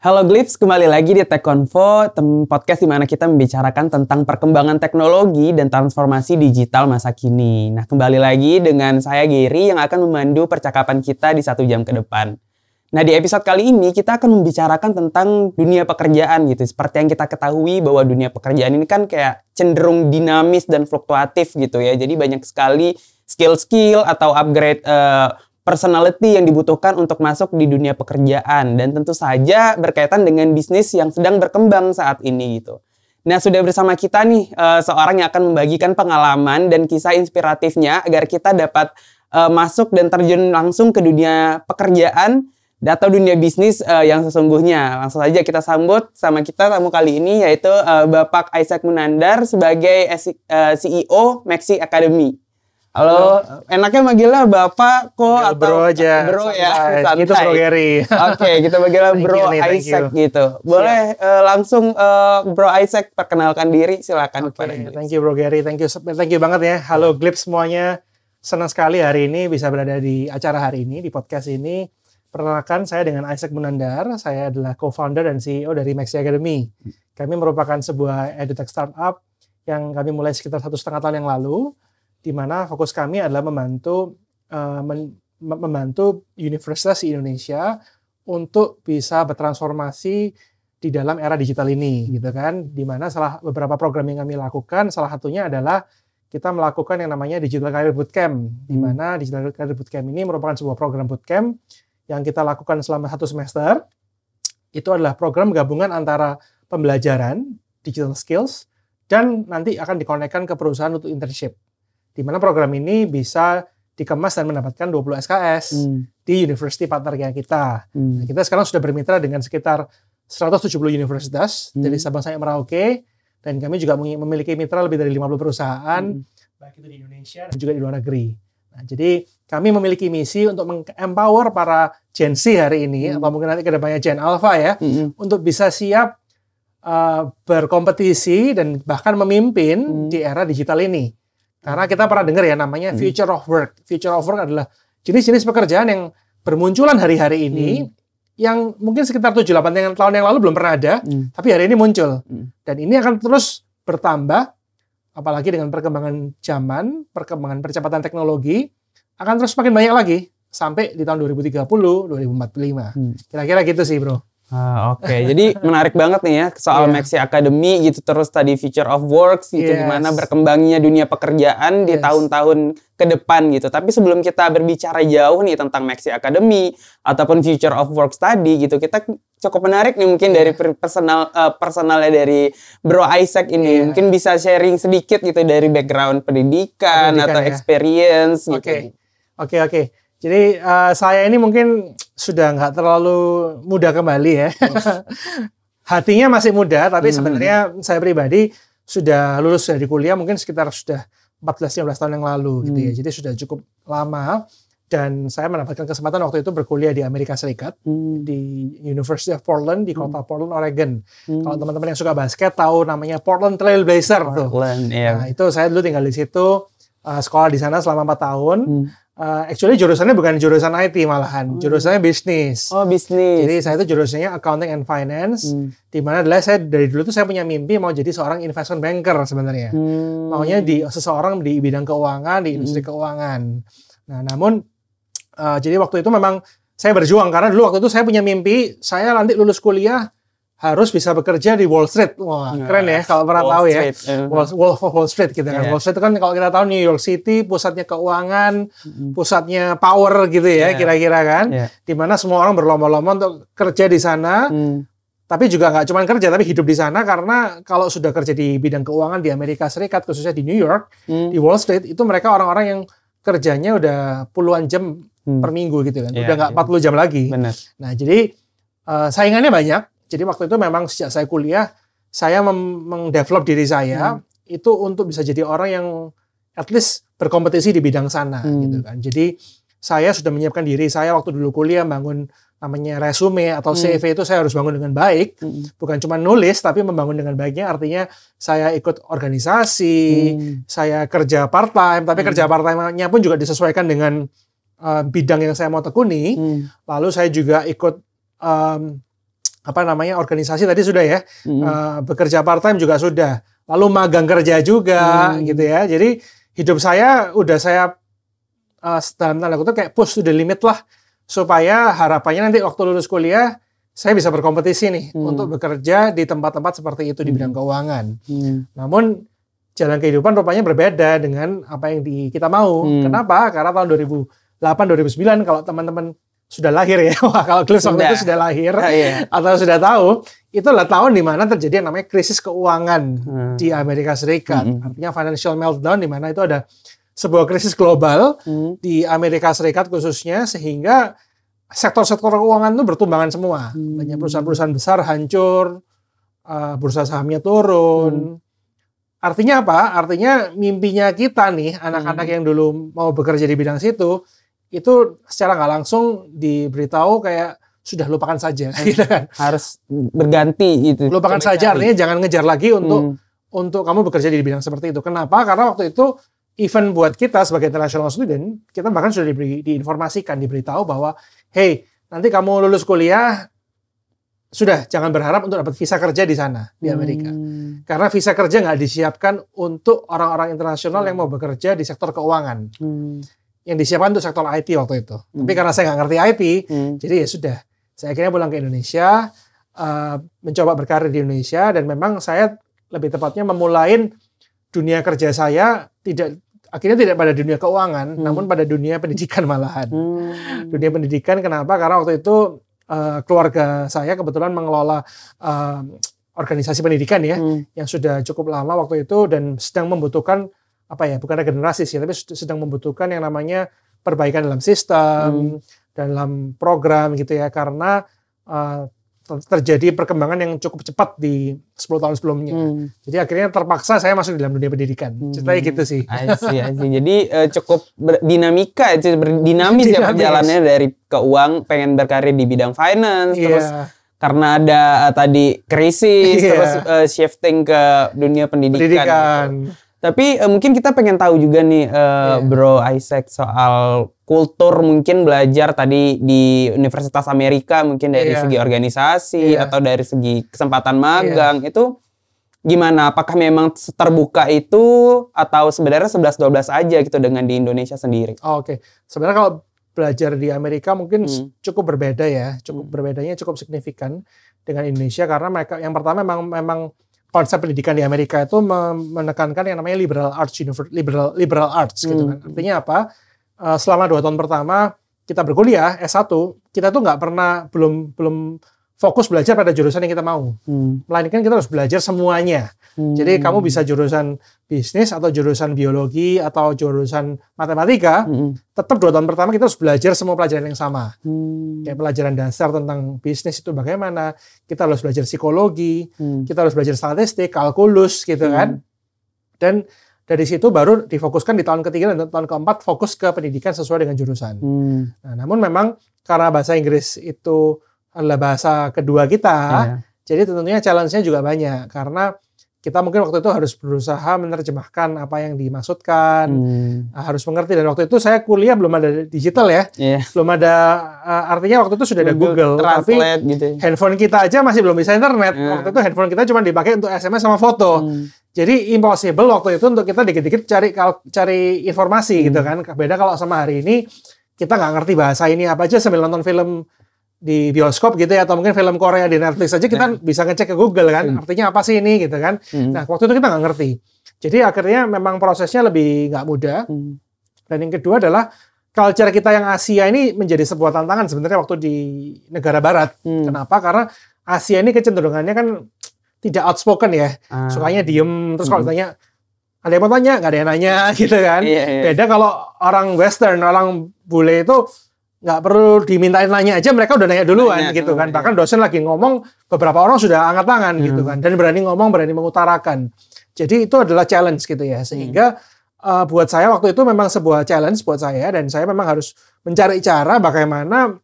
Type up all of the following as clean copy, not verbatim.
Halo Glips, kembali lagi di Tech Convo, podcast di mana kita membicarakan tentang perkembangan teknologi dan transformasi digital masa kini. Nah, kembali lagi dengan saya Gary yang akan memandu percakapan kita di 1 jam ke depan. Nah, di episode kali ini kita akan membicarakan tentang dunia pekerjaan gitu. Seperti yang kita ketahui bahwa dunia pekerjaan ini kan kayak cenderung dinamis dan fluktuatif gitu ya. Jadi banyak sekali skill-skill atau upgrade personality yang dibutuhkan untuk masuk di dunia pekerjaan dan tentu saja berkaitan dengan bisnis yang sedang berkembang saat ini gitu. Nah, sudah bersama kita nih seorang yang akan membagikan pengalaman dan kisah inspiratifnya agar kita dapat masuk dan terjun langsung ke dunia pekerjaan atau dunia bisnis yang sesungguhnya. Langsung saja kita sambut sama kita tamu kali ini yaitu Bapak Isaac Munandar sebagai CEO Maxi Academy. Halo, enaknya manggilnya Bapak kok atau bro aja. Bro ya, santai. Itu Bro Gary. Oke, kita manggilnya Bro Isaac gitu. Boleh langsung Bro Isaac perkenalkan diri, silakan kepada Glips. Thank you Bro Gary, thank you banget ya. Halo Glips semuanya. Senang sekali hari ini bisa berada di acara hari ini, di podcast ini. Perkenalkan, saya dengan Isaac Munandar. Saya adalah co-founder dan CEO dari Maxi Academy. Kami merupakan sebuah edutech startup yang kami mulai sekitar 1,5 tahun yang lalu, di mana fokus kami adalah membantu universitas di Indonesia untuk bisa bertransformasi di dalam era digital ini, gitu kan? Di mana beberapa program yang kami lakukan, salah satunya adalah kita melakukan yang namanya Digital Career Bootcamp, di mana Digital Career Bootcamp ini merupakan sebuah program bootcamp yang kita lakukan selama 1 semester. Itu adalah program gabungan antara pembelajaran digital skills dan nanti akan dikonekkan ke perusahaan untuk internship. Di mana program ini bisa dikemas dan mendapatkan 20 SKS di university partnernya kita. Nah, kita sekarang sudah bermitra dengan sekitar 170 universitas dari Sabang sampai Merauke, dan kami juga memiliki mitra lebih dari 50 perusahaan, baik itu di Indonesia dan juga di luar negeri. Nah, jadi kami memiliki misi untuk empower para Gen Z hari ini, atau mungkin nanti ke depannya Gen Alpha ya, untuk bisa siap berkompetisi dan bahkan memimpin di era digital ini. Karena kita pernah dengar ya namanya future of work. Future of work adalah jenis-jenis pekerjaan yang bermunculan hari-hari ini yang mungkin sekitar 7-8 tahun yang lalu belum pernah ada, tapi hari ini muncul. Dan ini akan terus bertambah, apalagi dengan perkembangan zaman, perkembangan percepatan teknologi, akan terus makin banyak lagi sampai di tahun 2030, 2045. Kira-kira gitu sih, Bro. Oke. Jadi menarik banget nih ya soal Maxi Academy gitu, terus tadi future of work gitu, gimana berkembangnya dunia pekerjaan di tahun-tahun ke depan gitu. Tapi sebelum kita berbicara jauh nih tentang Maxi Academy ataupun future of work tadi gitu, kita cukup menarik nih mungkin dari personalnya dari Bro Isaac ini. Mungkin bisa sharing sedikit gitu dari background pendidikan atau experience gitu. Oke. Jadi saya ini mungkin sudah nggak terlalu muda kembali ya. Hatinya masih muda, tapi sebenarnya saya pribadi sudah lulus dari kuliah mungkin sekitar sudah 14-15 tahun yang lalu gitu ya. Jadi sudah cukup lama, dan saya mendapatkan kesempatan waktu itu berkuliah di Amerika Serikat, di University of Portland, di kota Portland, Oregon. Kalau teman-teman yang suka basket tahu namanya Portland Trail Blazer tuh. Nah, itu saya dulu tinggal di situ, sekolah di sana selama 4 tahun. Actually jurusannya bukan jurusan IT malahan, jurusannya bisnis. Oh, bisnis. Jadi saya itu jurusannya accounting and finance, di mana adalah saya dari dulu tuh saya punya mimpi mau jadi seorang investment banker sebenarnya. Maunya seseorang di bidang keuangan, di industri keuangan. Nah, namun jadi waktu itu memang saya berjuang karena dulu waktu itu saya punya mimpi, saya nanti lulus kuliah harus bisa bekerja di Wall Street. Wah, keren ya kalau pernah tahu ya. Wolf of Wall Street gitu kan. Wall Street itu kan kalau kita tahu New York City, pusatnya keuangan, pusatnya power gitu ya, kira-kira kan. Di mana semua orang berlomba-lomba untuk kerja di sana. Tapi juga nggak cuma kerja, tapi hidup di sana, karena kalau sudah kerja di bidang keuangan di Amerika Serikat, khususnya di New York, di Wall Street, itu mereka orang-orang yang kerjanya udah puluhan jam per minggu gitu kan. Udah nggak 40 jam lagi. Benar. Nah, jadi saingannya banyak. Jadi waktu itu memang sejak saya kuliah, saya mendevelop diri saya itu untuk bisa jadi orang yang at least berkompetisi di bidang sana gitu kan. Jadi saya sudah menyiapkan diri saya waktu dulu kuliah, bangun namanya resume atau CV itu saya harus bangun dengan baik. Bukan cuma nulis, tapi membangun dengan baiknya artinya saya ikut organisasi, saya kerja part time, tapi kerja part time-nya pun juga disesuaikan dengan bidang yang saya mau tekuni. Lalu saya juga ikut organisasi tadi sudah ya, bekerja part time juga sudah, lalu magang kerja juga gitu ya. Jadi hidup saya dalam tanda kutip kayak push to the limit lah, supaya harapannya nanti waktu lulus kuliah saya bisa berkompetisi nih untuk bekerja di tempat-tempat seperti itu di bidang keuangan. Namun jalan kehidupan rupanya berbeda dengan apa yang kita mau. Kenapa? Karena tahun 2008-2009 kalau teman-teman sudah lahir ya, kalau Cliff waktu itu sudah lahir atau sudah tahu, itu adalah tahun di mana terjadi yang namanya krisis keuangan di Amerika Serikat. Artinya financial meltdown, di mana itu ada sebuah krisis global di Amerika Serikat khususnya, sehingga sektor-sektor keuangan itu bertumbangan semua. Banyak perusahaan-perusahaan besar hancur, bursa sahamnya turun. Artinya apa? Artinya mimpinya kita nih, anak-anak yang dulu mau bekerja di bidang situ, itu secara nggak langsung diberitahu kayak sudah lupakan saja, gitu kan? Harus berganti gitu. Lupakan saja, artinya jangan ngejar lagi untuk kamu bekerja di bidang seperti itu. Kenapa? Karena waktu itu even buat kita sebagai international student, kita bahkan sudah diinformasikan, diberitahu bahwa, hey, nanti kamu lulus kuliah, sudah jangan berharap untuk dapat visa kerja di sana, di Amerika. Karena visa kerja nggak disiapkan untuk orang-orang internasional yang mau bekerja di sektor keuangan. Yang disiapkan untuk sektor IT waktu itu. Tapi karena saya nggak ngerti IT, jadi ya sudah. Saya akhirnya pulang ke Indonesia, mencoba berkarir di Indonesia, dan memang saya lebih tepatnya memulai dunia kerja saya akhirnya tidak pada dunia keuangan, namun pada dunia pendidikan malahan. Dunia pendidikan kenapa? Karena waktu itu keluarga saya kebetulan mengelola organisasi pendidikan ya, yang sudah cukup lama waktu itu dan sedang membutuhkan bukan regenerasi sih, tapi sedang membutuhkan yang namanya perbaikan dalam sistem, dalam program gitu ya, karena terjadi perkembangan yang cukup cepat di 10 tahun sebelumnya. Jadi akhirnya terpaksa saya masuk dalam dunia pendidikan. Ceritanya gitu sih. I see. Jadi cukup berdinamis ya perjalanannya, dari pengen berkarir di bidang finance, terus karena ada tadi krisis, terus shifting ke dunia pendidikan. Tapi mungkin kita pengen tahu juga nih, Bro Isaac, soal kultur mungkin belajar tadi di Universitas Amerika, mungkin dari segi organisasi atau dari segi kesempatan magang, itu gimana? Apakah memang terbuka itu atau sebenarnya 11-12 aja gitu dengan di Indonesia sendiri? Oke. Sebenarnya kalau belajar di Amerika mungkin cukup berbeda ya, berbedanya cukup signifikan dengan Indonesia, karena mereka yang pertama memang konsep pendidikan di Amerika itu menekankan yang namanya liberal arts gitu kan. Artinya apa? Selama 2 tahun pertama kita berkuliah S1, kita tuh nggak pernah belum fokus belajar pada jurusan yang kita mau. Melainkan kita harus belajar semuanya. Jadi kamu bisa jurusan bisnis atau jurusan biologi atau jurusan matematika, tetap 2 tahun pertama kita harus belajar semua pelajaran yang sama. Kayak pelajaran dasar tentang bisnis itu bagaimana, kita harus belajar psikologi, kita harus belajar statistik, kalkulus gitu kan. Dan dari situ baru difokuskan di tahun ketiga dan tahun keempat fokus ke pendidikan sesuai dengan jurusan. Nah, namun memang karena bahasa Inggris itu adalah bahasa kedua kita, jadi tentunya challenge-nya juga banyak, karena kita mungkin waktu itu harus berusaha menerjemahkan apa yang dimaksudkan, harus mengerti. Dan waktu itu saya kuliah belum ada digital ya, belum ada, artinya waktu itu sudah ada Google tapi gitu. Handphone kita aja masih belum bisa internet. Waktu itu handphone kita cuma dipakai untuk SMS sama foto. Jadi impossible waktu itu untuk kita dikit-dikit cari informasi gitu kan. Beda kalau sama hari ini, kita nggak ngerti bahasa ini apa aja sambil nonton film di bioskop gitu ya, atau mungkin film Korea di Netflix aja kita bisa ngecek ke Google kan, artinya apa sih ini gitu kan. Nah waktu itu kita nggak ngerti, jadi akhirnya memang prosesnya lebih nggak mudah. Dan yang kedua adalah culture kita yang Asia ini menjadi sebuah tantangan sebenarnya waktu di negara Barat. Kenapa? Karena Asia ini kecenderungannya kan tidak outspoken ya, sukanya diem, terus kalau ditanya ada yang mau tanya, nggak ada yang nanya gitu kan. Beda kalau orang Western, orang bule itu nggak perlu dimintain nanya aja, mereka udah nanya duluan gitu kan. Bahkan dosen lagi ngomong, beberapa orang sudah angkat tangan gitu kan, dan berani ngomong, berani mengutarakan. Jadi itu adalah challenge gitu ya, sehingga buat saya waktu itu memang sebuah challenge buat saya, dan saya memang harus mencari cara bagaimana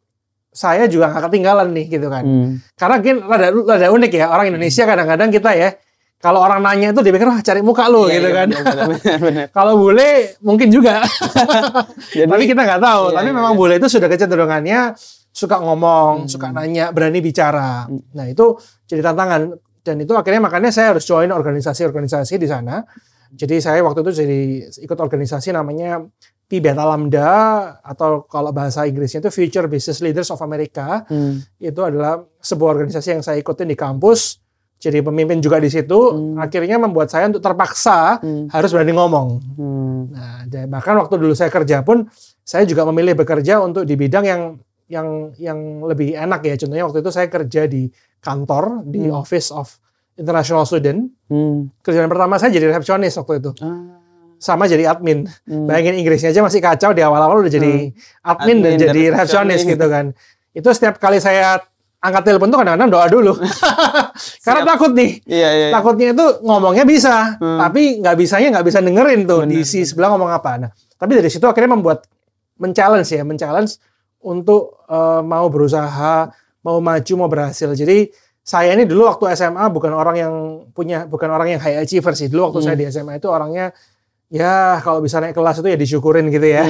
saya juga nggak ketinggalan nih gitu kan. Karena mungkin rada unik ya, orang Indonesia kadang-kadang kita ya, kalau orang nanya itu dipikir wah cari muka lu gitu kan. Benar. Kalau bule mungkin juga. Tapi kita nggak tahu. Tapi memang bule itu sudah kecenderungannya suka ngomong, suka nanya, berani bicara. Nah itu jadi tantangan dan itu akhirnya makanya saya harus join organisasi-organisasi di sana. Jadi saya waktu itu jadi ikut organisasi namanya Pi Beta Lambda atau kalau bahasa Inggrisnya itu Future Business Leaders of America. Itu adalah sebuah organisasi yang saya ikutin di kampus. Jadi pemimpin juga di situ. Akhirnya membuat saya untuk terpaksa harus berani ngomong. Nah, dan bahkan waktu dulu saya kerja pun saya juga memilih bekerja untuk di bidang yang lebih enak ya. Contohnya waktu itu saya kerja di kantor di Office of International Student. Kerjaan pertama saya jadi resepsionis waktu itu. Sama jadi admin. Bayangin Inggrisnya aja masih kacau, di awal-awal udah jadi admin dan jadi resepsionis gitu kan. Itu setiap kali saya angkat telepon tuh kadang-kadang doa dulu. Karena takut nih. Iya. Takutnya itu ngomongnya bisa, tapi nggak bisa dengerin tuh di si sebelah ngomong apa. Nah, tapi dari situ akhirnya men-challenge untuk mau berusaha, mau maju, mau berhasil. Jadi saya ini dulu waktu SMA bukan orang yang high achiever sih. Dulu waktu saya di SMA itu orangnya ya kalau bisa naik kelas itu ya disyukurin gitu ya.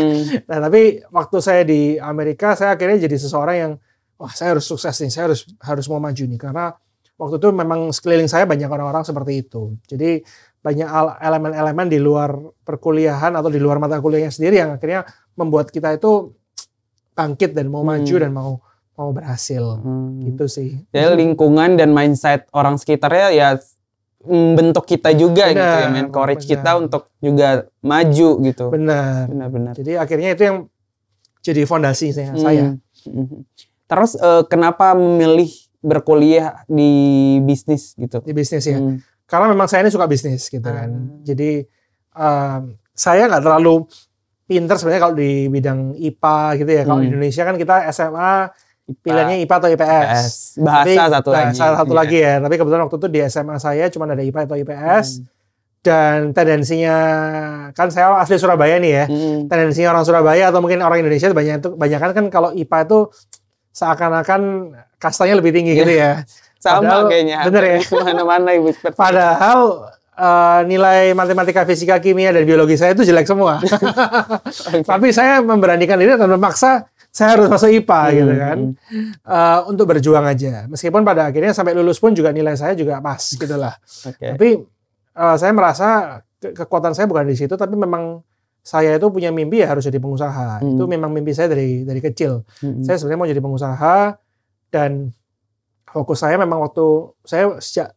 Nah, tapi waktu saya di Amerika saya akhirnya jadi seseorang yang wah, saya harus sukses nih, saya harus mau maju nih karena waktu itu memang sekeliling saya banyak orang-orang seperti itu. Jadi banyak elemen-elemen di luar perkuliahan atau di luar mata kuliahnya sendiri yang akhirnya membuat kita itu bangkit dan mau maju dan mau berhasil. Gitu sih. Jadi lingkungan dan mindset orang sekitarnya ya bentuk kita juga gitu ya, encourage kita untuk juga maju gitu. Benar. Jadi akhirnya itu yang jadi fondasi saya. Terus kenapa memilih berkuliah di bisnis gitu? Di bisnis ya. Karena memang saya ini suka bisnis gitu kan. Jadi saya nggak terlalu pinter sebenarnya kalau di bidang IPA gitu ya. Kalau di Indonesia kan kita SMA pilihannya IPA atau IPS. Bahasa satu lagi ya. Tapi kebetulan waktu itu di SMA saya cuma ada IPA atau IPS. Dan tendensinya kan saya asli Surabaya nih ya. Tendensinya orang Surabaya atau mungkin orang Indonesia banyak kan kalau IPA itu seakan-akan kastanya lebih tinggi gitu ya. Sama kayaknya. Bener ya. Mana-mana ibu. Padahal nilai matematika, fisika, kimia, dan biologi saya itu jelek semua. Tapi saya memberanikan diri dan memaksa saya harus masuk IPA gitu kan. Untuk berjuang aja. Meskipun pada akhirnya sampai lulus pun juga nilai saya juga pas gitu lah. Tapi saya merasa kekuatan saya bukan di situ, tapi memang saya itu punya mimpi ya harus jadi pengusaha. Itu memang mimpi saya dari kecil. Saya sebenarnya mau jadi pengusaha dan fokus saya memang waktu saya sejak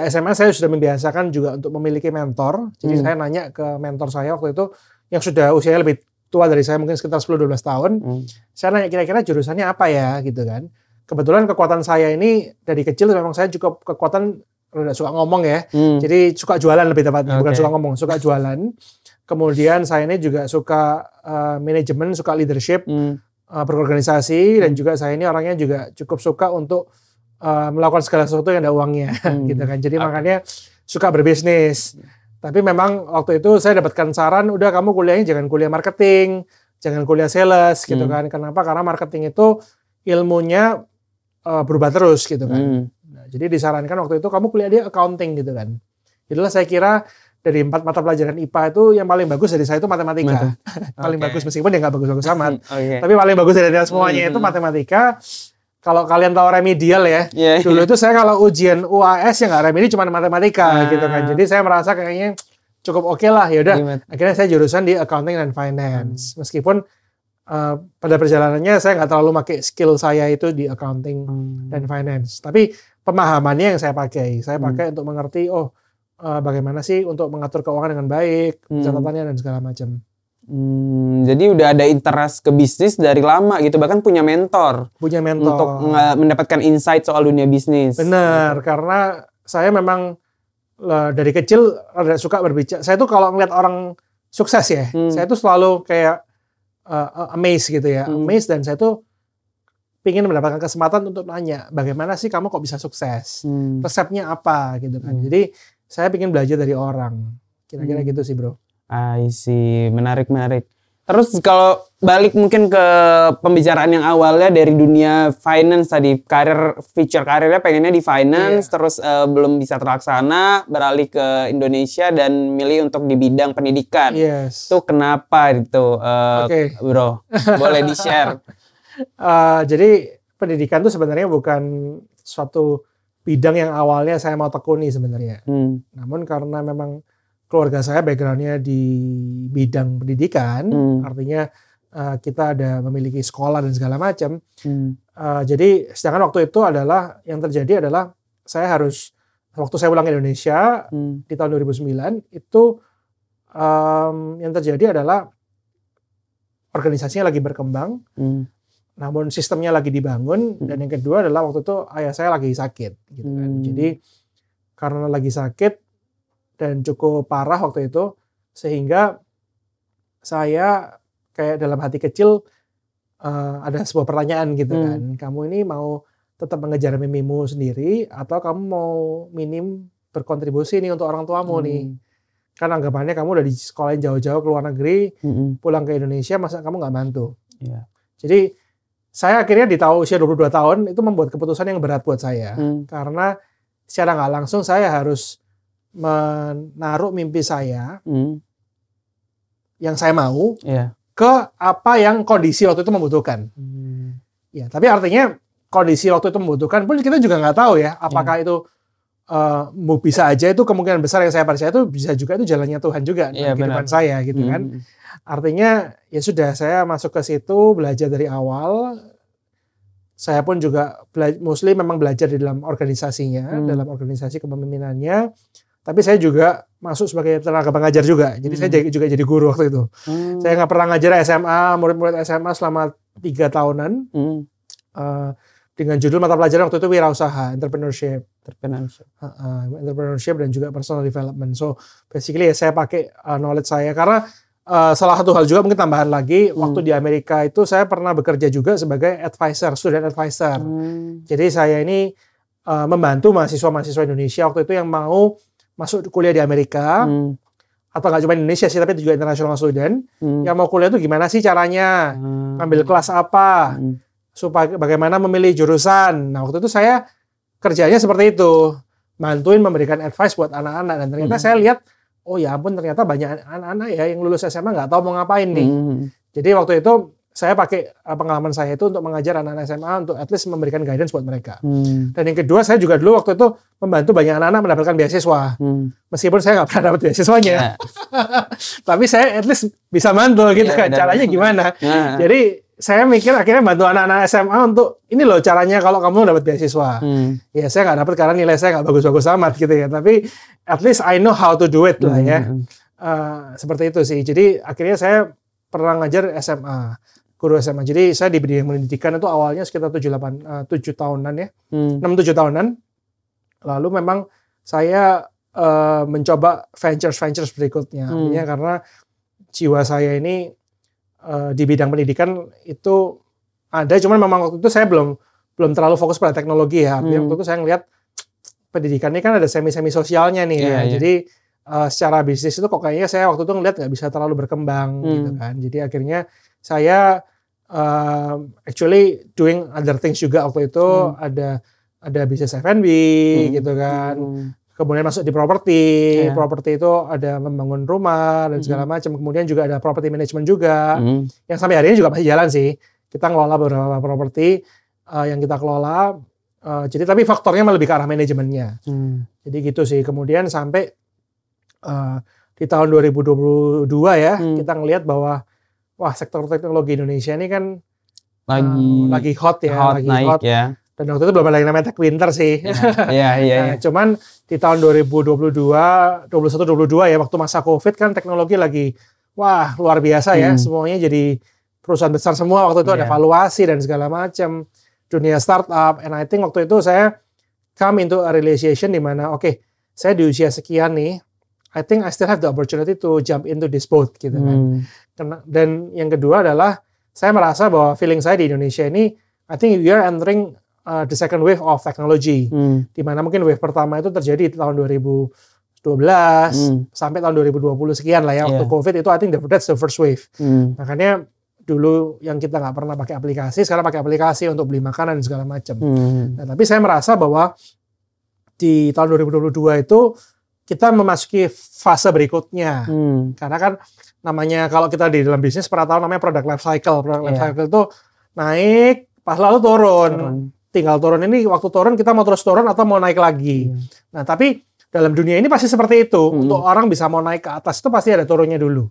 SMA saya sudah membiasakan juga untuk memiliki mentor. Jadi saya nanya ke mentor saya waktu itu yang sudah usianya lebih tua dari saya mungkin sekitar 10-12 tahun. Saya nanya kira-kira jurusannya apa ya gitu kan. Kebetulan kekuatan saya ini dari kecil memang saya cukup kekuatan suka ngomong ya. Jadi suka jualan lebih tepatnya, bukan suka ngomong, suka jualan. Kemudian saya ini juga suka manajemen, suka leadership, berorganisasi dan juga saya ini orangnya juga cukup suka untuk melakukan segala sesuatu yang ada uangnya gitu kan. Jadi makanya suka berbisnis. Tapi memang waktu itu saya dapatkan saran, udah kamu kuliahnya jangan kuliah marketing, jangan kuliah sales gitu kan. Kenapa? Karena marketing itu ilmunya berubah terus gitu kan. Nah, jadi disarankan waktu itu kamu kuliah di accounting gitu kan. Itulah saya kira dari 4 mata pelajaran IPA itu yang paling bagus dari saya itu matematika. Paling bagus meskipun dia nggak bagus-bagus amat. Tapi paling bagus dari semuanya itu matematika. Kalau kalian tahu remedial ya, dulu itu saya kalau ujian UAS yang nggak remedi cuma matematika gitu kan. Jadi saya merasa kayaknya cukup oke lah, ya udah. Akhirnya saya jurusan di accounting dan finance. Meskipun pada perjalanannya saya nggak terlalu pakai skill saya itu di accounting dan finance. Tapi pemahamannya yang saya pakai untuk mengerti bagaimana sih untuk mengatur keuangan dengan baik, catatannya dan segala macam. Jadi udah ada interest ke bisnis dari lama gitu, bahkan punya mentor untuk mendapatkan insight soal dunia bisnis. Benar, karena saya memang dari kecil suka berbicara. Saya tuh kalau ngeliat orang sukses ya, saya tuh selalu kayak amazed gitu ya, amazed, dan saya tuh pingin mendapatkan kesempatan untuk nanya, bagaimana sih kamu kok bisa sukses? Resepnya apa gitu kan? Jadi saya pingin belajar dari orang, kira-kira gitu sih bro. I see, menarik. Terus kalau balik mungkin ke pembicaraan yang awalnya dari dunia finance tadi, future karirnya pengennya di finance, terus belum bisa terlaksana, beralih ke Indonesia dan milih untuk di bidang pendidikan. Itu kenapa itu, bro? Boleh di-share? Jadi pendidikan itu sebenarnya bukan suatu bidang yang awalnya saya mau tekuni sebenarnya. Namun karena memang keluarga saya backgroundnya di bidang pendidikan, artinya kita ada memiliki sekolah dan segala macam. Jadi sedangkan waktu itu adalah yang terjadi adalah saya harus waktu saya pulang ke Indonesia di tahun 2009 itu yang terjadi adalah organisasinya lagi berkembang, namun sistemnya lagi dibangun, dan yang kedua adalah waktu itu ayah saya lagi sakit, gitu kan. Jadi karena lagi sakit dan cukup parah waktu itu, sehingga saya kayak dalam hati kecil ada sebuah pertanyaan gitu kan, kamu ini mau tetap mengejar mimpimu sendiri atau kamu mau minim berkontribusi nih untuk orang tuamu nih? Kan anggapannya kamu udah di sekolahin jauh-jauh ke luar negeri, pulang ke Indonesia, masa kamu nggak bantu? Jadi saya akhirnya di usia 22 tahun itu membuat keputusan yang berat buat saya. Karena secara nggak langsung saya harus menaruh mimpi saya yang saya mau ke apa yang kondisi waktu itu membutuhkan. Ya, tapi artinya kondisi waktu itu membutuhkan pun kita juga nggak tahu ya apakah itu bisa aja itu kemungkinan besar yang saya percaya itu bisa juga itu jalannya Tuhan juga dalam kehidupan saya gitu kan. Artinya ya sudah, saya masuk ke situ belajar dari awal. Saya pun juga mostly memang belajar di dalam organisasinya, dalam organisasi kepemimpinannya. Tapi saya juga masuk sebagai tenaga pengajar juga. Jadi saya juga jadi guru waktu itu. Saya nggak pernah ngajar SMA, murid-murid SMA selama 3 tahunan. Dengan judul mata pelajaran waktu itu wirausaha, entrepreneurship dan juga personal development. So basically ya saya pakai knowledge saya karena salah satu hal juga mungkin tambahan lagi, waktu di Amerika itu saya pernah bekerja juga sebagai advisor, student advisor. Jadi saya ini membantu mahasiswa-mahasiswa Indonesia waktu itu yang mau masuk kuliah di Amerika, atau nggak cuma Indonesia sih, tapi juga international student, yang mau kuliah itu gimana sih caranya, ambil kelas apa, supaya bagaimana memilih jurusan. Nah waktu itu saya kerjanya seperti itu, bantuin memberikan advice buat anak-anak, dan ternyata saya lihat, oh ya ampun ternyata banyak anak-anak ya yang lulus SMA nggak tahu mau ngapain nih. Jadi waktu itu saya pakai pengalaman saya itu untuk mengajar anak-anak SMA untuk at least memberikan guidance buat mereka. Dan yang kedua saya juga dulu waktu itu membantu banyak anak-anak mendapatkan beasiswa. Meskipun saya nggak pernah dapat beasiswanya. Tapi saya at least bisa bantu gitu kan. Caranya gimana. Jadi saya mikir akhirnya bantu anak-anak SMA untuk ini loh caranya kalau kamu dapat beasiswa. Ya saya nggak dapat karena nilai saya nggak bagus-bagus amat gitu ya. Tapi at least I know how to do it lah ya. Seperti itu sih. Jadi akhirnya saya pernah ngajar SMA, guru SMA. Jadi saya di bidang pendidikan itu awalnya sekitar 7 tahunan ya. 6-7 tahunan. Lalu memang saya mencoba ventures berikutnya. Artinya karena jiwa saya ini di bidang pendidikan itu ada, cuman memang waktu itu saya belum terlalu fokus pada teknologi ya. Artinya waktu itu saya ngelihat pendidikan ini kan ada semi sosialnya nih ya. Jadi secara bisnis itu kok kayaknya saya waktu itu ngelihat nggak bisa terlalu berkembang gitu kan. Jadi akhirnya saya actually doing other things juga waktu itu. Ada bisnis F&B gitu kan. Kemudian masuk di properti. Properti itu ada membangun rumah dan segala macam. Kemudian juga ada property management juga. Yang sampai hari ini juga masih jalan sih. Kita ngelola beberapa properti yang kita kelola. Jadi tapi faktornya lebih ke arah manajemennya. Jadi gitu sih. Kemudian sampai di tahun 2022 ya, kita ngelihat bahwa wah sektor teknologi Indonesia ini kan lagi hot ya, hot. Ya. Dan waktu itu belum ada yang namanya tech winter sih. Cuman di tahun 2022 ya, waktu masa COVID kan teknologi lagi wah luar biasa ya, semuanya jadi perusahaan besar semua waktu itu, ada valuasi dan segala macam, dunia startup. And I think waktu itu saya come into a realization di mana oke, saya di usia sekian nih, I think I still have the opportunity to jump into this boat gitu kan. Dan yang kedua adalah saya merasa bahwa feeling saya di Indonesia ini, I think we are entering the second wave of technology. Di mana mungkin wave pertama itu terjadi di tahun 2012 sampai tahun 2020 sekian lah ya, waktu COVID itu I think that's the first wave. Makanya dulu yang kita nggak pernah pakai aplikasi, sekarang pakai aplikasi untuk beli makanan dan segala macam. Nah, tapi saya merasa bahwa di tahun 2022 itu kita memasuki fase berikutnya. Karena kan namanya kalau kita di dalam bisnis pernah tahu namanya product life cycle. Product life cycle itu naik, pas lalu turun. Tinggal turun ini, waktu turun kita mau terus turun atau mau naik lagi. Nah, tapi dalam dunia ini pasti seperti itu. Untuk orang bisa mau naik ke atas itu pasti ada turunnya dulu.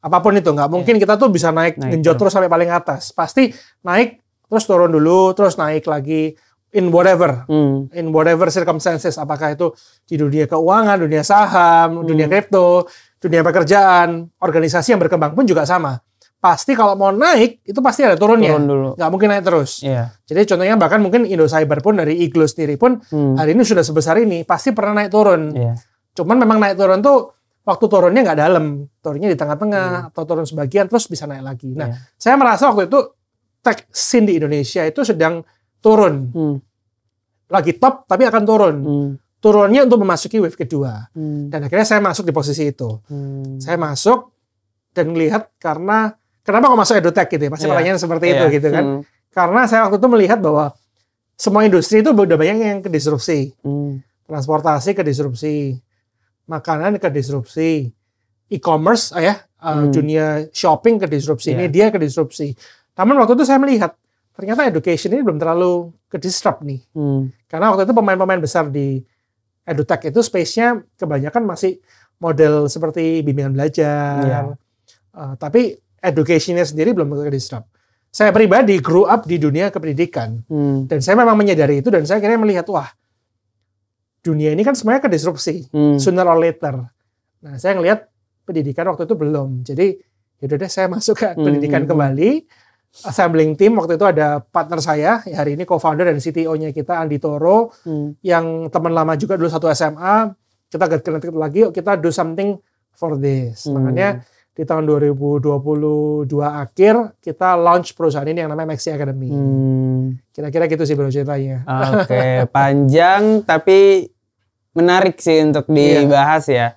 Apapun itu, nggak mungkin kita tuh bisa naik genjot terus sampai paling atas. Pasti naik, terus turun dulu, terus naik lagi. In whatever circumstances. Apakah itu di dunia keuangan, dunia saham, dunia kripto, dunia pekerjaan, organisasi yang berkembang pun juga sama. Pasti kalau mau naik itu pasti ada turunnya, nggak mungkin naik terus. Jadi contohnya bahkan mungkin Indosiber pun dari Iglo sendiri pun hari ini sudah sebesar ini pasti pernah naik turun. Cuman memang naik turun tuh waktu turunnya nggak dalam, turunnya di tengah-tengah atau turun sebagian terus bisa naik lagi. Nah, saya merasa waktu itu tech scene di Indonesia itu sedang turun, lagi top tapi akan turun. Turunnya untuk memasuki wave kedua. Dan akhirnya saya masuk di posisi itu. Saya masuk dan melihat kenapa kok masuk edutech gitu ya? Pasti pertanyaan seperti itu gitu kan. Karena saya waktu itu melihat bahwa semua industri itu udah banyak yang kedisrupsi. Transportasi kedisrupsi, makanan kedisrupsi, e-commerce dunia shopping kedisrupsi, media kedisrupsi. Namun waktu itu saya melihat ternyata education ini belum terlalu kedisrupt nih. Karena waktu itu pemain-pemain besar di edutech itu space-nya kebanyakan masih model seperti bimbingan belajar. Tapi education-nya sendiri belum kedisrupt. Saya pribadi grew up di dunia kependidikan. Dan saya memang menyadari itu dan saya akhirnya melihat, wah, dunia ini kan semuanya kedisrupsi. Sooner or later. Nah, saya ngelihat pendidikan waktu itu belum. Jadi, yaudah deh saya masuk ke pendidikan kembali. Assembling team waktu itu ada partner saya, hari ini co-founder dan CTO-nya kita, Andi Toro, yang teman lama juga dulu satu SMA. Kita get lagi, yuk kita do something for this. Makanya di tahun 2022 akhir kita launch perusahaan ini yang namanya Maxi Academy. Kira-kira gitu sih bro ceritanya. Oke, panjang tapi menarik sih untuk dibahas ya.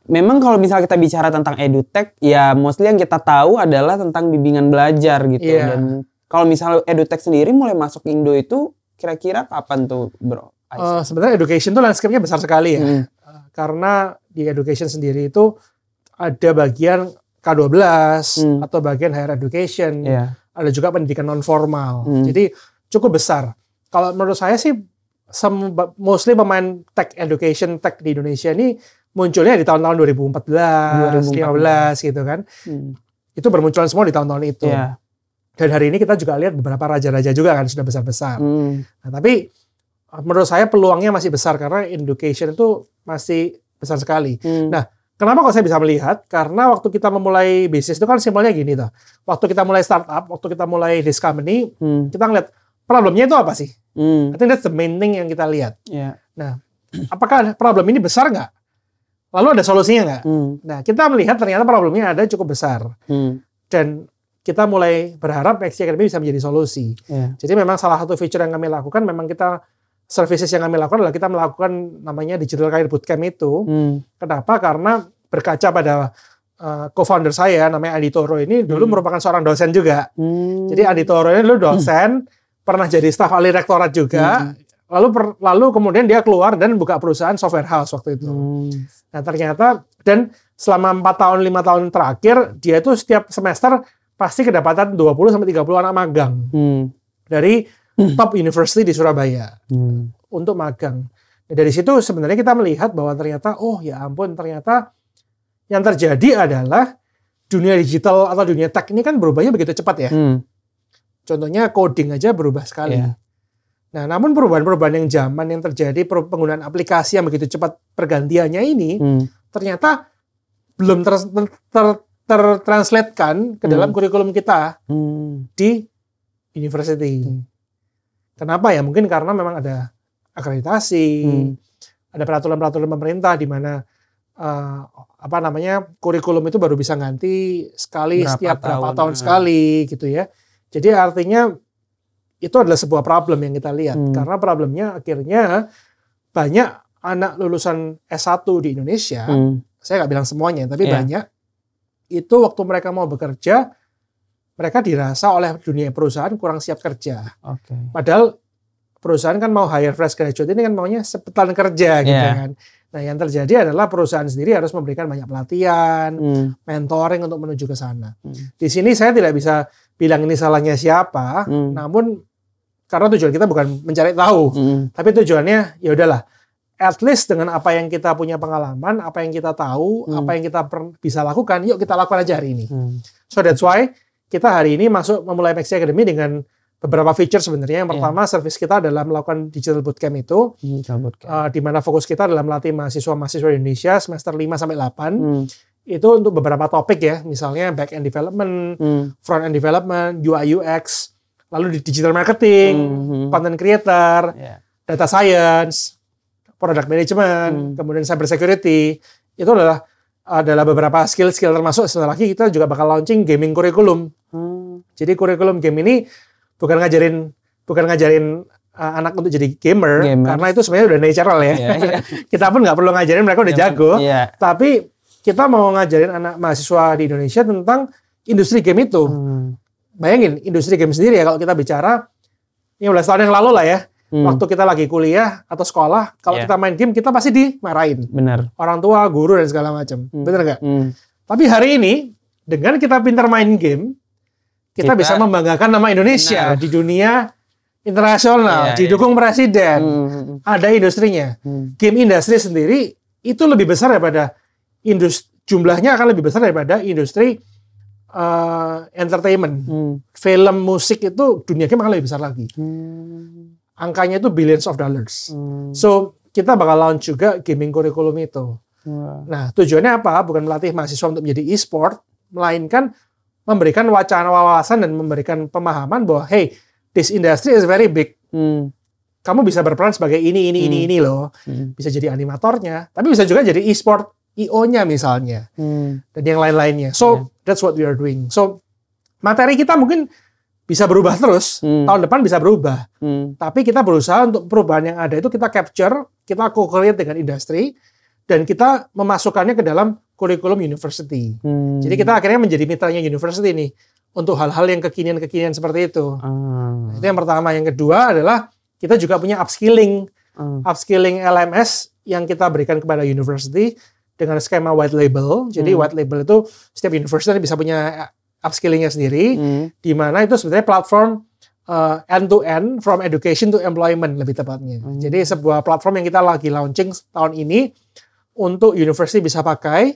Memang kalau misalnya kita bicara tentang edutech, ya mostly yang kita tahu adalah tentang bimbingan belajar gitu. Dan kalau misalnya edutech sendiri mulai masuk Indo itu kira-kira kapan tuh bro? Sebenarnya education tuh landscape-nya besar sekali ya. Karena di education sendiri itu ada bagian K12 atau bagian higher education, ada juga pendidikan non formal. Jadi cukup besar. Kalau menurut saya sih mostly pemain tech education tech di Indonesia ini munculnya di tahun-tahun 2014, 2015 gitu kan. Itu bermunculan semua di tahun-tahun itu. Dan hari ini kita juga lihat beberapa raja-raja juga kan sudah besar-besar. Nah, tapi menurut saya peluangnya masih besar karena education itu masih besar sekali. Nah, kenapa kok saya bisa melihat? Karena waktu kita memulai bisnis itu kan simpelnya gini tuh. Waktu kita mulai startup, waktu kita mulai this company, kita ngeliat problemnya itu apa sih? I think that's the main thing yang kita lihat. Nah, apakah problem ini besar nggak? Lalu ada solusinya nggak? Nah, kita melihat ternyata problemnya ada cukup besar. Dan kita mulai berharap Maxi Academy bisa menjadi solusi. Jadi memang salah satu feature yang kami lakukan, memang kita services yang kami lakukan adalah kita melakukan namanya Digital Career Bootcamp itu. Kenapa? Karena berkaca pada co-founder saya, namanya Andi Toro ini dulu merupakan seorang dosen juga. Jadi Andi Toro ini dulu dosen, pernah jadi staf ahli rektorat juga. Lalu kemudian dia keluar dan buka perusahaan software house waktu itu. Nah ternyata, dan selama 4 tahun, 5 tahun terakhir, dia itu setiap semester pasti kedapatan 20-30 anak magang. Dari top university di Surabaya untuk magang. Dan dari situ sebenarnya kita melihat bahwa ternyata oh ya ampun ternyata yang terjadi adalah dunia digital atau dunia tech ini kan berubahnya begitu cepat ya. Contohnya coding aja berubah sekali. Nah, namun perubahan-perubahan yang zaman yang terjadi penggunaan aplikasi yang begitu cepat pergantiannya ini ternyata belum tertranslatekan ke dalam kurikulum kita di university. Kenapa ya? Mungkin karena memang ada akreditasi, ada peraturan-peraturan pemerintah di mana kurikulum itu baru bisa ganti sekali setiap berapa tahun sekali gitu ya. Jadi artinya itu adalah sebuah problem yang kita lihat karena problemnya akhirnya banyak anak lulusan S1 di Indonesia, saya nggak bilang semuanya, tapi banyak itu waktu mereka mau bekerja mereka dirasa oleh dunia perusahaan kurang siap kerja. Padahal perusahaan kan mau hire fresh graduate ini kan maunya cepetan kerja gitu kan. Nah yang terjadi adalah perusahaan sendiri harus memberikan banyak pelatihan, mentoring untuk menuju ke sana. Di sini saya tidak bisa bilang ini salahnya siapa, namun karena tujuan kita bukan mencari tahu, tapi tujuannya ya udahlah, at least dengan apa yang kita punya pengalaman, apa yang kita tahu, apa yang kita bisa lakukan, yuk kita lakukan aja hari ini. So that's why kita hari ini memulai Maxi Academy dengan beberapa feature sebenarnya. Yang pertama, service kita adalah melakukan digital bootcamp itu, di mana fokus kita adalah melatih mahasiswa-mahasiswa Indonesia semester 5 sampai 8. Itu untuk beberapa topik ya, misalnya back end development, front end development, UI UX, lalu di digital marketing, content creator, data science, product management, kemudian cyber security. Itu adalah beberapa skill-skill, termasuk setelah lagi kita juga bakal launching gaming curriculum. Jadi curriculum game ini bukan ngajarin anak untuk jadi gamer, karena itu sebenarnya udah natural ya. Kita pun nggak perlu ngajarin, mereka udah jago. Tapi kita mau ngajarin anak mahasiswa di Indonesia tentang industri game itu. Bayangin, industri game sendiri ya, kalau kita bicara 15 tahun yang lalu lah ya, waktu kita lagi kuliah atau sekolah, kalau kita main game, kita pasti dimarahin. Benar. Orang tua, guru, dan segala macam. Benar nggak? Tapi hari ini, dengan kita pintar main game, kita bisa membanggakan nama Indonesia di dunia internasional, didukung presiden. Ada industrinya. Game industri sendiri, itu lebih besar daripada jumlahnya akan lebih besar daripada industri entertainment, film, musik itu dunia game akan lebih besar lagi. Angkanya itu billions of dollars. So kita bakal launch juga gaming curriculum itu. Nah tujuannya apa? Bukan melatih mahasiswa untuk menjadi e-sport, melainkan memberikan wacana wawasan dan memberikan pemahaman bahwa hey, this industry is very big. Kamu bisa berperan sebagai ini loh. Bisa jadi animatornya, tapi bisa juga jadi e-sport IO-nya misalnya, dan yang lain-lainnya. So, that's what we are doing. So, materi kita mungkin bisa berubah terus, tahun depan bisa berubah. Tapi kita berusaha untuk perubahan yang ada itu kita capture, kita co-create dengan industri, dan kita memasukkannya ke dalam kurikulum university. Jadi kita akhirnya menjadi mitranya university nih, untuk hal-hal yang kekinian-kekinian seperti itu. Itu yang pertama. Yang kedua adalah kita juga punya upskilling LMS yang kita berikan kepada university, dengan skema white label. Jadi white label itu setiap university bisa punya upskillingnya sendiri, di mana itu sebenarnya platform end-to-end from education to employment lebih tepatnya. Jadi sebuah platform yang kita lagi launching tahun ini untuk university bisa pakai,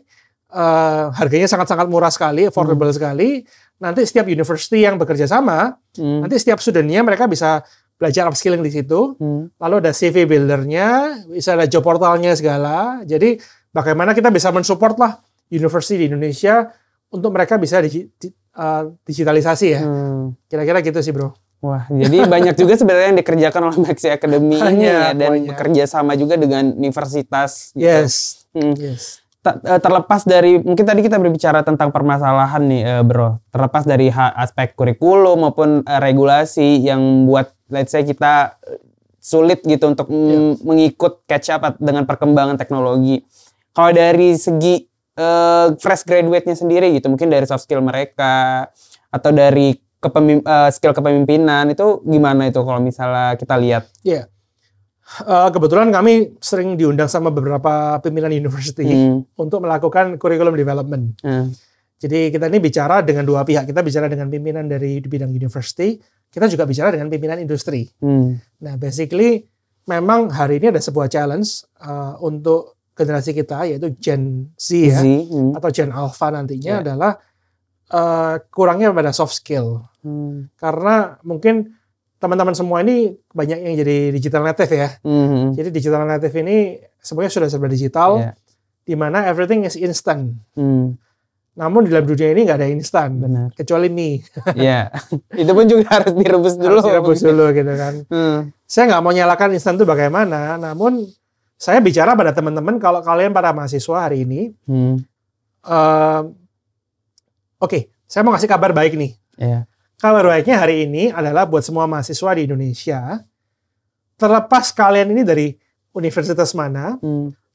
harganya sangat-sangat murah sekali, affordable sekali. Nanti setiap university yang bekerja sama, nanti setiap studentnya mereka bisa belajar upskilling di situ. Lalu ada CV buildernya, bisa ada job portalnya segala. Jadi bagaimana kita bisa mensupport lah university di Indonesia untuk mereka bisa digitalisasi ya. Kira-kira gitu sih bro. Wah, jadi banyak juga sebenarnya yang dikerjakan oleh Maxi Academy ini ya, dan bekerja sama juga dengan universitas. Gitu. Yes. Terlepas dari, mungkin tadi kita berbicara tentang permasalahan nih bro, terlepas dari aspek kurikulum maupun regulasi yang buat let's say kita sulit gitu untuk mengikut catch up dengan perkembangan teknologi. Kalau dari segi fresh graduate-nya sendiri gitu, mungkin dari soft skill mereka atau dari skill kepemimpinan itu gimana itu kalau misalnya kita lihat? Iya. Kebetulan kami sering diundang sama beberapa pimpinan university untuk melakukan curriculum development. Jadi kita ini bicara dengan dua pihak. Kita bicara dengan pimpinan dari bidang university, kita juga bicara dengan pimpinan industri. Nah, basically memang hari ini ada sebuah challenge untuk generasi kita, yaitu Gen Z ya, atau Gen Alpha nantinya adalah kurangnya pada soft skill. Karena mungkin teman-teman semua ini banyak yang jadi digital native ya. Jadi digital native ini semuanya sudah serba digital, di mana everything is instant. Namun di dalam dunia ini nggak ada instan, kecuali mie. Iya, itu pun juga harus direbus dulu. Harus direbus dulu gitu kan. Saya nggak mau nyalakan instan itu bagaimana, namun saya bicara pada teman-teman kalau kalian para mahasiswa hari ini, oke, saya mau kasih kabar baik nih. Kabar baiknya hari ini adalah buat semua mahasiswa di Indonesia, terlepas kalian ini dari universitas mana,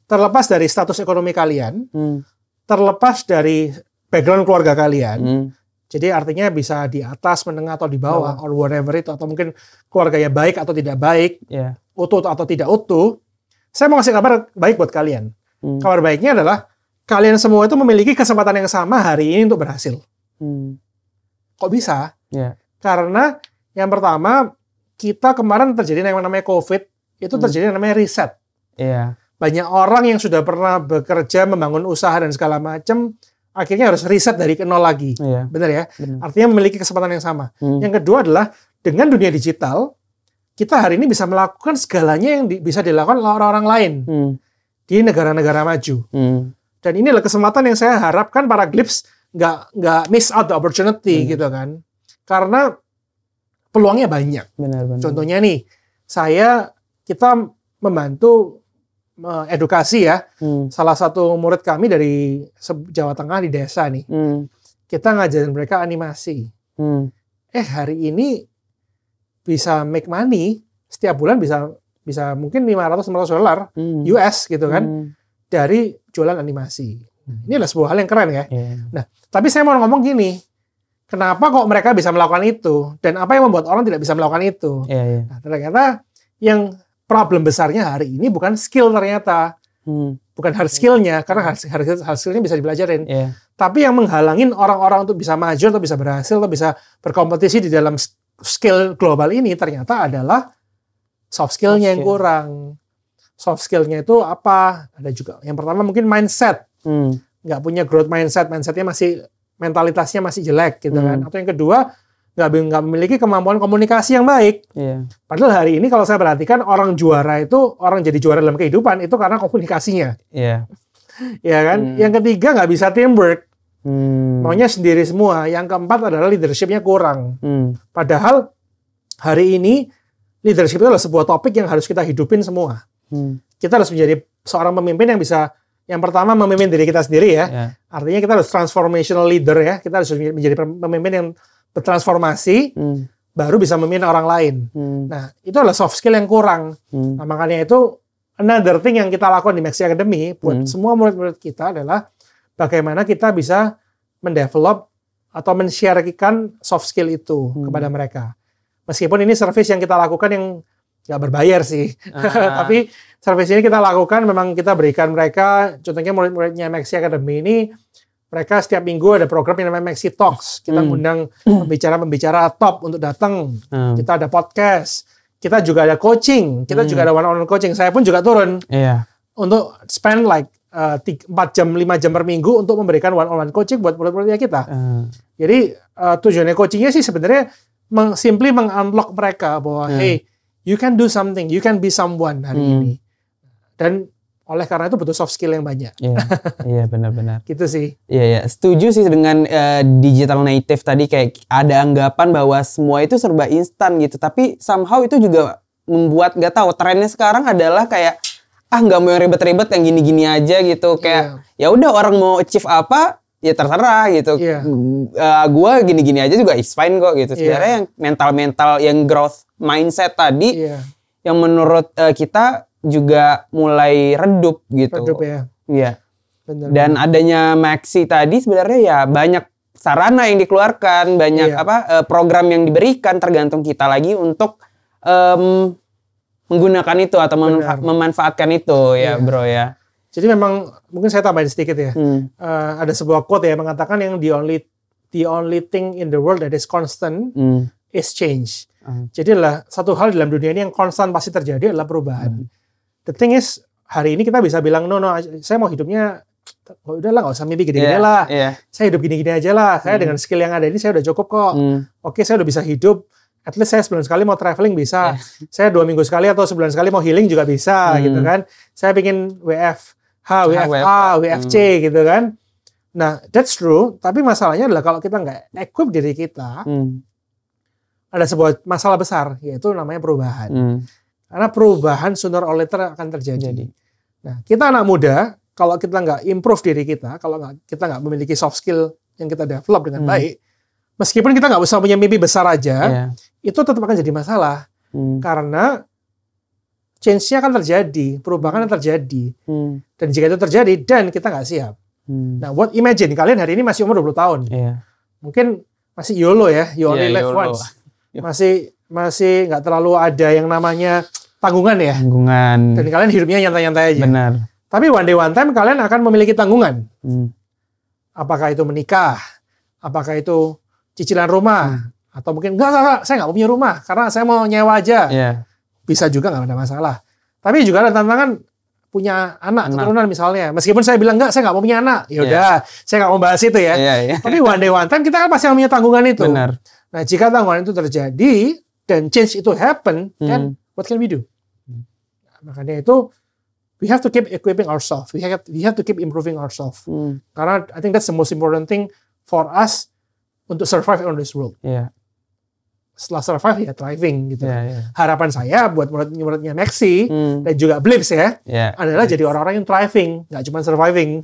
terlepas dari status ekonomi kalian, terlepas dari background keluarga kalian, jadi artinya bisa di atas, menengah, atau di bawah, or whatever itu, atau mungkin keluarganya baik atau tidak baik, utuh atau tidak utuh, saya mau kasih kabar baik buat kalian. Kabar baiknya adalah kalian semua itu memiliki kesempatan yang sama hari ini untuk berhasil. Kok bisa? Yeah. Karena yang pertama, kita kemarin terjadi yang namanya COVID, itu terjadi yang namanya riset. Yeah. Banyak orang yang sudah pernah bekerja, membangun usaha dan segala macam, akhirnya harus riset dari nol lagi. Yeah. Benar ya? Benar. Artinya memiliki kesempatan yang sama. Yang kedua adalah, dengan dunia digital, kita hari ini bisa melakukan segalanya yang bisa dilakukan oleh orang-orang lain di negara-negara maju. Dan ini adalah kesempatan yang saya harapkan para Glips nggak miss out the opportunity gitu kan. Karena peluangnya banyak. Benar. Contohnya nih, kita membantu edukasi ya. Salah satu murid kami dari Jawa Tengah di desa nih. Kita ngajarin mereka animasi. Hari ini bisa make money, setiap bulan bisa mungkin $500 US gitu kan, dari jualan animasi. Ini adalah sebuah hal yang keren ya. Nah, tapi saya mau ngomong gini, kenapa kok mereka bisa melakukan itu? Dan apa yang membuat orang tidak bisa melakukan itu? Nah, ternyata yang problem besarnya hari ini bukan skill ternyata. Bukan hard skill-nya, karena hard skill-nya bisa dipelajarin. Tapi yang menghalangin orang-orang untuk bisa maju, atau bisa berhasil, atau bisa berkompetisi di dalam skill global ini ternyata adalah soft skill-nya yang kurang. Soft skill-nya itu apa? Ada juga. Yang pertama mungkin mindset. Nggak punya growth mindset. Mindset-nya mentalitasnya masih jelek gitu kan. Atau yang kedua, nggak memiliki kemampuan komunikasi yang baik. Padahal hari ini kalau saya perhatikan orang jadi juara dalam kehidupan itu karena komunikasinya. Ya kan? Yang ketiga nggak bisa teamwork. Maunya sendiri semua. Yang keempat adalah leadership-nya kurang. Padahal hari ini leadership itu adalah sebuah topik yang harus kita hidupin semua. Kita harus menjadi seorang pemimpin yang bisa, yang pertama memimpin diri kita sendiri ya. Artinya kita harus transformational leader ya. Kita harus menjadi pemimpin yang bertransformasi, baru bisa memimpin orang lain. Nah, itu adalah soft skill yang kurang. Nah, makanya itu another thing yang kita lakukan di Maxi Academy buat semua murid-murid kita adalah bagaimana kita bisa mendevelop atau men-sharekan soft skill itu kepada mereka. Meskipun ini service yang kita lakukan yang nggak berbayar sih. Tapi service ini kita lakukan, memang kita berikan mereka, contohnya murid-muridnya Maxi Academy ini, mereka setiap minggu ada program yang namanya Maxi Talks. Kita undang pembicara-pembicara top untuk datang. Kita ada podcast. Kita juga ada coaching. Kita juga ada one-on-one coaching. Saya pun juga turun. Untuk spend like 4 jam, 5 jam per minggu untuk memberikan one-on-one coaching buat murid-muridnya kita. Jadi tujuannya coachingnya sih sebenarnya simply meng-unlock mereka bahwa hey, you can do something, you can be someone hari ini. Dan oleh karena itu butuh soft skill yang banyak. Iya, benar-benar. Gitu sih. Iya, setuju sih dengan digital native tadi, kayak ada anggapan bahwa semua itu serba instan gitu. Tapi somehow itu juga membuat, nggak tahu, trennya sekarang adalah kayak nggak mau yang ribet-ribet, yang gini-gini aja gitu. Kayak ya udah, orang mau achieve apa ya terserah gitu. Gue gini-gini aja juga is fine kok gitu. Sebenarnya yang mental-mental, yang growth mindset tadi yang menurut kita juga mulai redup gitu. Redup ya. Iya. Benar. Dan adanya Maxi tadi sebenarnya ya banyak sarana yang dikeluarkan, banyak program yang diberikan, tergantung kita lagi untuk menggunakan itu atau memanfaatkan itu ya, bro ya. Jadi memang mungkin saya tambahin sedikit ya. Ada sebuah quote ya mengatakan yang the only thing in the world that is constant is change. Jadi adalah satu hal dalam dunia ini yang konstan pasti terjadi adalah perubahan. The thing is, hari ini kita bisa bilang, no, saya mau hidupnya, udahlah nggak usah mimpi gede-gede lah. Saya hidup gini-gini aja lah. Saya dengan skill yang ada ini, saya udah cukup kok. Oke, saya udah bisa hidup. At least saya sebulan sekali mau traveling bisa. Saya 2 minggu sekali atau sebulan sekali mau healing juga bisa, gitu kan. Saya bikin WFH, WFA, WFC, gitu kan. Nah, that's true. Tapi masalahnya adalah kalau kita nggak equip diri kita, ada sebuah masalah besar, yaitu namanya perubahan. Karena perubahan sooner or later akan terjadi. Nah, kita anak muda, kalau kita nggak improve diri kita, kalau kita nggak memiliki soft skill yang kita develop dengan baik, meskipun kita nggak usah punya mimpi besar aja, itu tetap akan jadi masalah. Karena change-nya akan terjadi, perubahan akan terjadi. Dan jika itu terjadi, dan kita nggak siap. Nah, imagine kalian hari ini masih umur 20 tahun. Mungkin masih YOLO ya, you only live once. Masih nggak terlalu ada yang namanya tanggungan ya. Dan kalian hidupnya nyantai-nyantai aja. Benar. Tapi one day one time kalian akan memiliki tanggungan. Apakah itu menikah? Apakah itu cicilan rumah? Atau mungkin enggak, saya nggak mau punya rumah karena saya mau nyewa aja. Yeah. Bisa juga, nggak ada masalah. Tapi juga ada tantangan punya anak keturunan misalnya. Meskipun saya bilang enggak, saya nggak mau punya anak. Ya udah, saya nggak mau bahas itu ya. Tapi one day one time kita kan pasti punya tanggungan itu. Benar. Nah, jika tanggungan itu terjadi dan change itu happen, then what can we do? Nah, makanya itu we have to keep equipping ourselves. We have to keep improving ourselves. Karena I think that's the most important thing for us untuk survive on this world. Yeah. Setelah survive ya thriving gitu. Yeah. Harapan saya buat murid-muridnya Maxi dan juga Blips ya adalah jadi orang-orang yang thriving, nggak cuma surviving.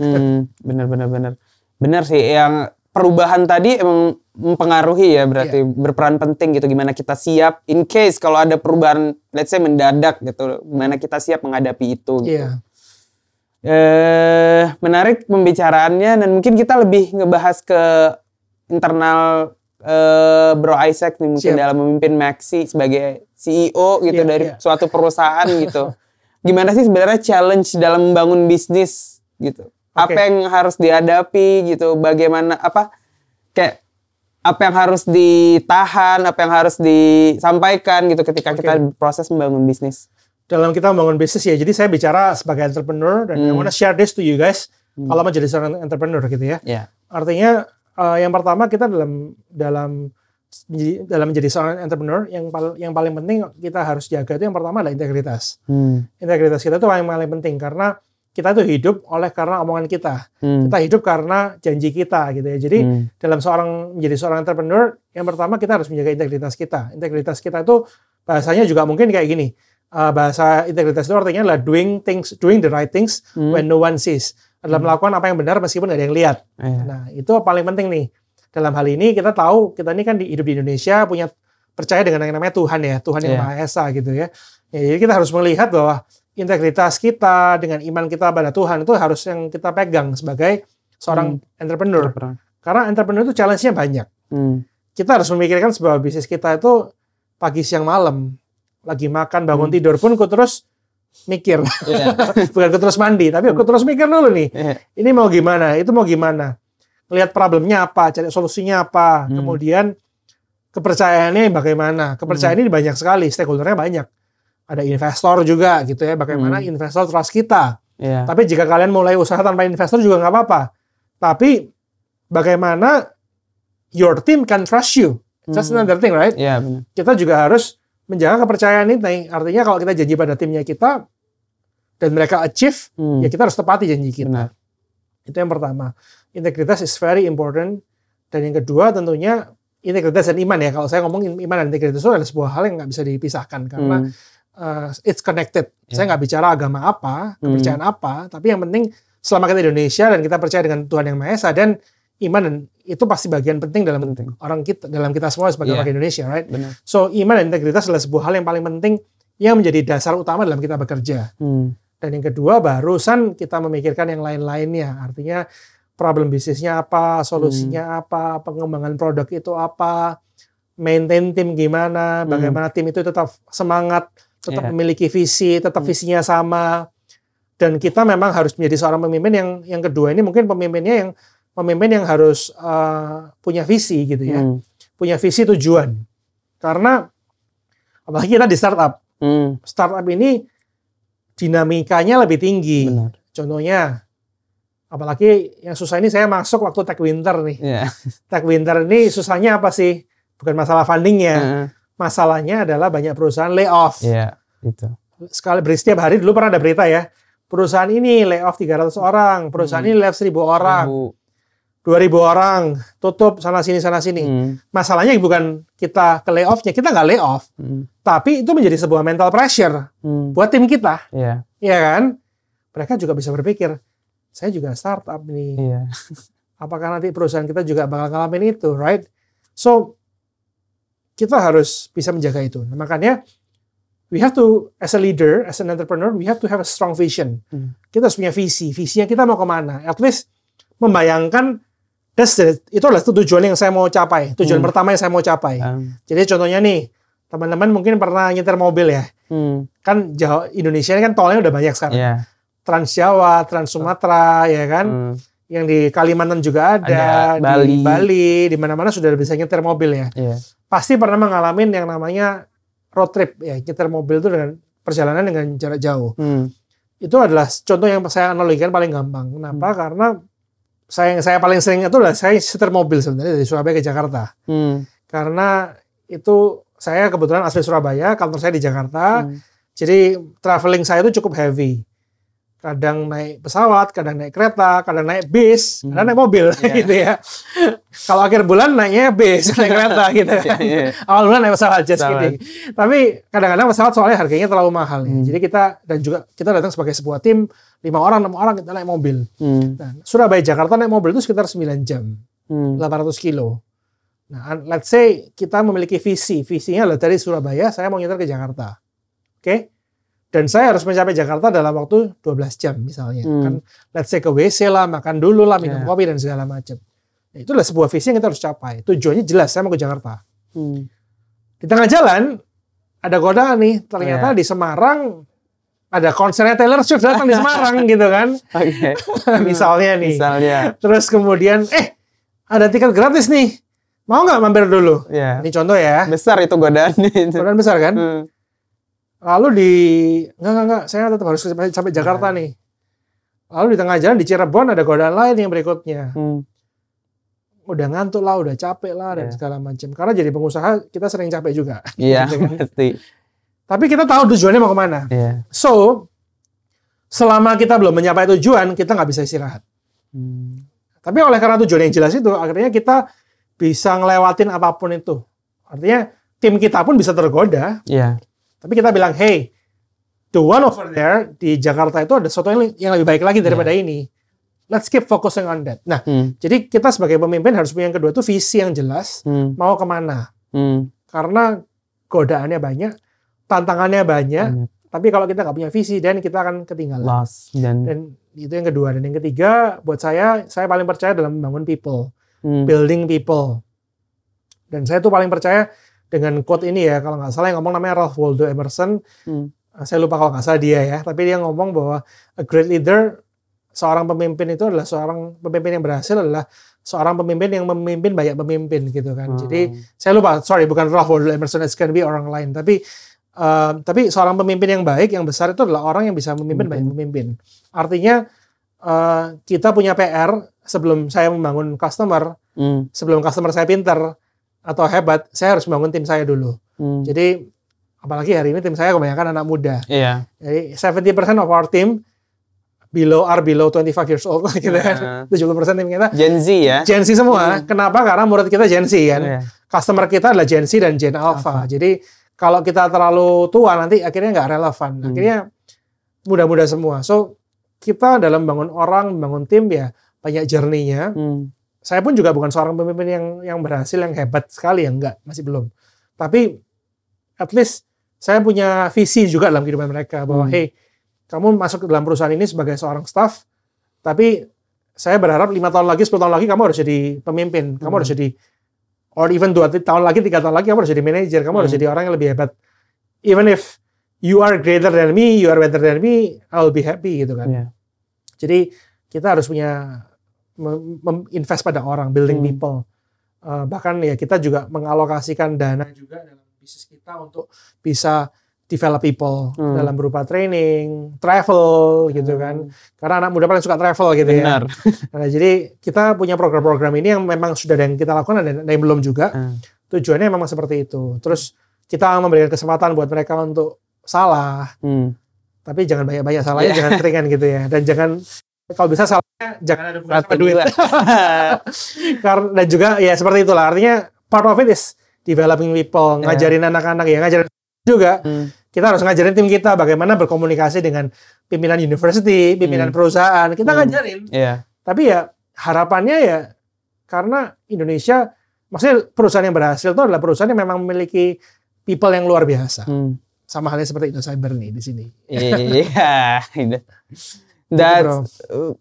Benar sih, yang perubahan tadi emang mempengaruhi ya, berarti berperan penting gitu, gimana kita siap in case kalau ada perubahan let's say mendadak gitu, gimana kita siap menghadapi itu gitu. Menarik pembicaraannya, dan mungkin kita lebih ngebahas ke internal Bro Isaac nih, mungkin dalam memimpin Maxi sebagai CEO gitu dari suatu perusahaan gitu. Gimana sih sebenarnya challenge dalam membangun bisnis gitu? Apa yang harus dihadapi gitu? Bagaimana apa yang harus ditahan, apa yang harus disampaikan gitu ketika kita proses membangun bisnis? Dalam kita membangun bisnis ya, jadi saya bicara sebagai entrepreneur dan I want to share this to you guys kalau menjadi seorang entrepreneur gitu ya. Artinya yang pertama kita dalam menjadi seorang entrepreneur yang paling penting kita harus jaga itu yang pertama adalah integritas. Integritas kita itu paling penting karena kita itu hidup karena omongan kita. Kita hidup karena janji kita gitu ya. Jadi dalam menjadi seorang entrepreneur yang pertama kita harus menjaga integritas kita. Integritas kita itu bahasanya juga mungkin kayak gini. Bahasa integritas itu artinya adalah doing the right things when no one sees. Adalah melakukan apa yang benar meskipun nggak ada yang lihat. Nah, itu paling penting nih. Dalam hal ini kita tahu, kita ini kan hidup di Indonesia, percaya dengan yang namanya Tuhan ya, Tuhan yang Maha Esa gitu ya. Jadi kita harus melihat bahwa integritas kita dengan iman kita pada Tuhan itu harus yang kita pegang sebagai seorang entrepreneur. Karena entrepreneur itu challenge-nya banyak. Kita harus memikirkan sebuah bisnis kita itu pagi, siang, malam. Lagi makan, bangun tidur pun aku terus mikir. Bukan aku terus mandi, tapi aku terus mikir dulu nih. Ini mau gimana, itu mau gimana. Lihat problemnya apa, cari solusinya apa. Kemudian kepercayaannya bagaimana. Kepercayaan ini banyak sekali, stakeholder-nya banyak. Ada investor juga gitu ya, bagaimana investor trust kita. Tapi jika kalian mulai usaha tanpa investor juga nggak apa-apa. Tapi bagaimana your team can trust you. That's another thing, right? Benar. Kita juga harus menjaga kepercayaan ini. Artinya kalau kita janji pada timnya kita dan mereka achieve, ya kita harus tepati janji kita. Benar. Itu yang pertama. Integritas is very important. Dan yang kedua tentunya integritas dan iman ya. Kalau saya ngomong iman dan integritas itu adalah sebuah hal yang nggak bisa dipisahkan karena it's connected. Saya nggak bicara agama apa, kepercayaan apa, tapi yang penting selama kita di Indonesia dan kita percaya dengan Tuhan yang Maha Esa dan iman, dan itu pasti bagian penting dalam kita semua sebagai warga Indonesia, right? Benar. So iman dan integritas adalah sebuah hal yang paling penting yang menjadi dasar utama dalam kita bekerja. Dan yang kedua barusan kita memikirkan yang lain-lainnya. Artinya problem bisnisnya apa, solusinya apa, pengembangan produk itu apa, maintain tim gimana, bagaimana tim itu tetap semangat, tetap memiliki visi, tetap visinya sama. Dan kita memang harus menjadi seorang pemimpin yang kedua ini mungkin pemimpin yang harus punya visi gitu ya. Punya visi tujuan. Karena apalagi kita di startup. Startup ini dinamikanya lebih tinggi. Benar. Contohnya apalagi yang susah ini saya masuk waktu Tech Winter nih. Tech Winter ini susahnya apa sih? Bukan masalah fundingnya. Masalahnya adalah banyak perusahaan layoff. Itu. Setiap hari dulu pernah ada berita ya. Perusahaan ini layoff 300 orang, perusahaan ini layoff 1.000 orang. 2.000 orang, tutup sana-sini. Masalahnya bukan kita ke layoff-nya, kita nggak layoff. Tapi itu menjadi sebuah mental pressure buat tim kita. Iya kan? Mereka juga bisa berpikir, saya juga startup nih. Apakah nanti perusahaan kita juga bakal ngalamin itu, right? So, kita harus bisa menjaga itu. Nah, makanya, we have to, as a leader, as an entrepreneur, we have to have a strong vision. Kita harus punya visi. Visinya kita mau kemana? At least membayangkan itu adalah tujuan yang saya mau capai. Tujuan pertama yang saya mau capai. Jadi contohnya nih, teman-teman mungkin pernah nyetir mobil ya. Kan Indonesia ini kan tolnya udah banyak sekarang. Trans Jawa, Trans Sumatera, ya kan. Yang di Kalimantan juga ada, Bali. di Bali, di mana-mana sudah bisa nyetir mobil ya. pasti pernah mengalami yang namanya road trip ya, nyetir mobil itu dengan perjalanan dengan jarak jauh. Itu adalah contoh yang saya analogikan paling gampang. Kenapa? Karena saya paling sering itu adalah saya setir mobil sebenarnya dari Surabaya ke Jakarta. Karena itu saya kebetulan asli Surabaya, kantor saya di Jakarta. Jadi traveling saya itu cukup heavy. Kadang naik pesawat, kadang naik kereta, kadang naik bis, kadang naik mobil gitu ya. Kalau akhir bulan naiknya bis, naik kereta gitu kan. Awal bulan naik pesawat jet skiing. Tapi kadang-kadang pesawat soalnya harganya terlalu mahal ya. Jadi kita datang sebagai sebuah tim 5 orang, 6 orang kita naik mobil. Nah, Surabaya Jakarta naik mobil itu sekitar 9 jam. 800 kilo. Nah, let's say kita memiliki visinya adalah dari Surabaya saya mau nyetir ke Jakarta. Oke? Dan saya harus mencapai Jakarta dalam waktu 12 jam misalnya. Kan let's say ke WC lah, makan dulu lah, minum kopi dan segala macam. Nah, itulah sebuah visi yang kita harus capai. Tujuannya jelas, saya mau ke Jakarta. Di tengah jalan ada godaan nih. Ternyata di Semarang ada konsernya Taylor Swift datang di Semarang gitu kan. Misalnya nih. Terus kemudian ada tiket gratis nih. Mau nggak mampir dulu? Ini contoh ya. Besar itu godaannya. Godaan besar kan? Lalu enggak, saya tetap harus sampai Jakarta nih. Lalu di tengah jalan di Cirebon ada godaan lain yang berikutnya. Udah ngantuk lah, udah capek lah, dan segala macam. Karena jadi pengusaha kita sering capek juga. Iya, pasti. Tapi kita tahu tujuannya mau kemana. So, selama kita belum mencapai tujuan, kita nggak bisa istirahat. Tapi oleh karena tujuan yang jelas itu, akhirnya kita bisa ngelewatin apapun itu. Artinya tim kita pun bisa tergoda. Tapi kita bilang, hey, the one over there di Jakarta itu ada sesuatu yang lebih baik lagi daripada ini. Let's keep focusing on that. Nah, jadi kita sebagai pemimpin harus punya yang kedua itu visi yang jelas, mau kemana. Karena godaannya banyak, tantangannya banyak, tapi kalau kita nggak punya visi, dan kita akan ketinggalan. Dan itu yang kedua. Dan yang ketiga, buat saya paling percaya dalam membangun people, building people. Dan saya tuh paling percaya dengan quote ini ya, kalau nggak salah yang ngomong namanya Ralph Waldo Emerson. Saya lupa kalau nggak salah dia ya, tapi dia ngomong bahwa a great leader, seorang pemimpin itu adalah seorang pemimpin yang berhasil adalah seorang pemimpin yang memimpin banyak pemimpin gitu kan. Jadi saya lupa, bukan Ralph Waldo Emerson, it's gonna be orang lain, tapi seorang pemimpin yang baik, yang besar itu adalah orang yang bisa memimpin banyak pemimpin. Artinya kita punya PR sebelum saya membangun customer, sebelum customer saya pintar atau hebat, saya harus membangun tim saya dulu. Jadi apalagi hari ini tim saya kebanyakan anak muda. Jadi 70% of our team below 25 years old gitu kan. 70% tim kita Gen Z ya. Gen Z semua. Kenapa? Karena murid kita Gen Z kan. Customer kita adalah Gen Z dan Gen Alpha. Jadi kalau kita terlalu tua nanti akhirnya nggak relevan. Akhirnya muda-muda semua. So kita dalam membangun orang, membangun tim ya banyak journey-nya. Saya pun juga bukan seorang pemimpin yang berhasil, yang hebat sekali, yang enggak, masih belum. Tapi at least saya punya visi juga dalam kehidupan mereka bahwa hey, kamu masuk ke dalam perusahaan ini sebagai seorang staff, tapi saya berharap 5 tahun lagi, 10 tahun lagi kamu harus jadi pemimpin, kamu harus jadi, or even 2 tahun lagi, 3 tahun lagi kamu harus jadi manajer, kamu harus jadi orang yang lebih hebat. Even if you are greater than me, you are better than me, I will be happy gitu kan. Jadi kita harus punya invest pada orang, building people. Bahkan ya kita juga mengalokasikan dana juga dalam bisnis kita untuk bisa develop people dalam berupa training, travel gitu kan. Karena anak muda paling suka travel gitu ya. Nah, jadi kita punya program-program ini yang memang sudah ada yang kita lakukan, ada yang belum juga. Tujuannya memang seperti itu. Terus kita memberikan kesempatan buat mereka untuk salah. Tapi jangan banyak-banyak salahnya, jangan seringan gitu ya. Dan jangan, kalau bisa salahnya jangan ada bukan duit. Dan juga ya seperti itulah. Artinya part of it is developing people, ngajarin anak-anak ya, ngajarin juga. Kita harus ngajarin tim kita bagaimana berkomunikasi dengan pimpinan university, pimpinan perusahaan. Kita ngajarin. Tapi ya harapannya ya karena Indonesia, maksudnya perusahaan yang berhasil itu adalah perusahaan yang memang memiliki people yang luar biasa. Sama halnya seperti Indocyber nih di sini. Dan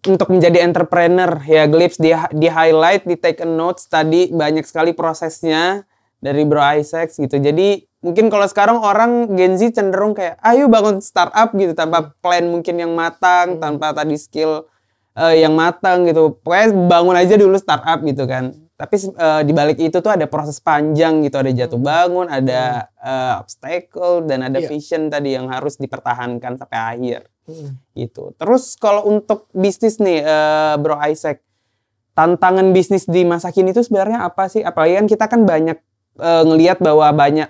untuk menjadi entrepreneur ya Glips di highlight, di take a notes tadi banyak sekali prosesnya dari Bro Isaac gitu. Jadi mungkin kalau sekarang orang Gen Z cenderung kayak ayo bangun startup gitu tanpa plan mungkin yang matang, tanpa tadi skill yang matang gitu. Pokoknya bangun aja dulu startup gitu kan. Tapi di balik itu tuh ada proses panjang gitu, ada jatuh bangun, ada obstacle, dan ada vision tadi yang harus dipertahankan sampai akhir. Gitu. Terus kalau untuk bisnis nih, Bro Isaac, tantangan bisnis di masa kini itu sebenarnya apa sih? Apalagi kan kita kan banyak ngelihat bahwa banyak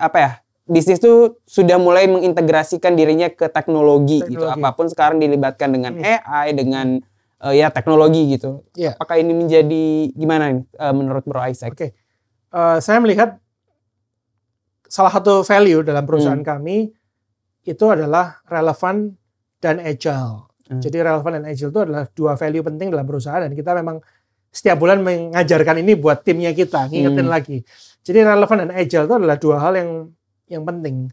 bisnis tuh sudah mulai mengintegrasikan dirinya ke teknologi. Gitu. Apapun sekarang dilibatkan dengan AI, dengan teknologi gitu. Apakah ini menjadi gimana nih menurut Bro Isaac? Oke. Saya melihat salah satu value dalam perusahaan kami itu adalah relevan dan agile. Jadi relevan dan agile itu adalah dua value penting dalam perusahaan, dan kita memang setiap bulan mengajarkan ini buat timnya kita, ngingetin lagi. Jadi relevan dan agile itu adalah dua hal yang penting.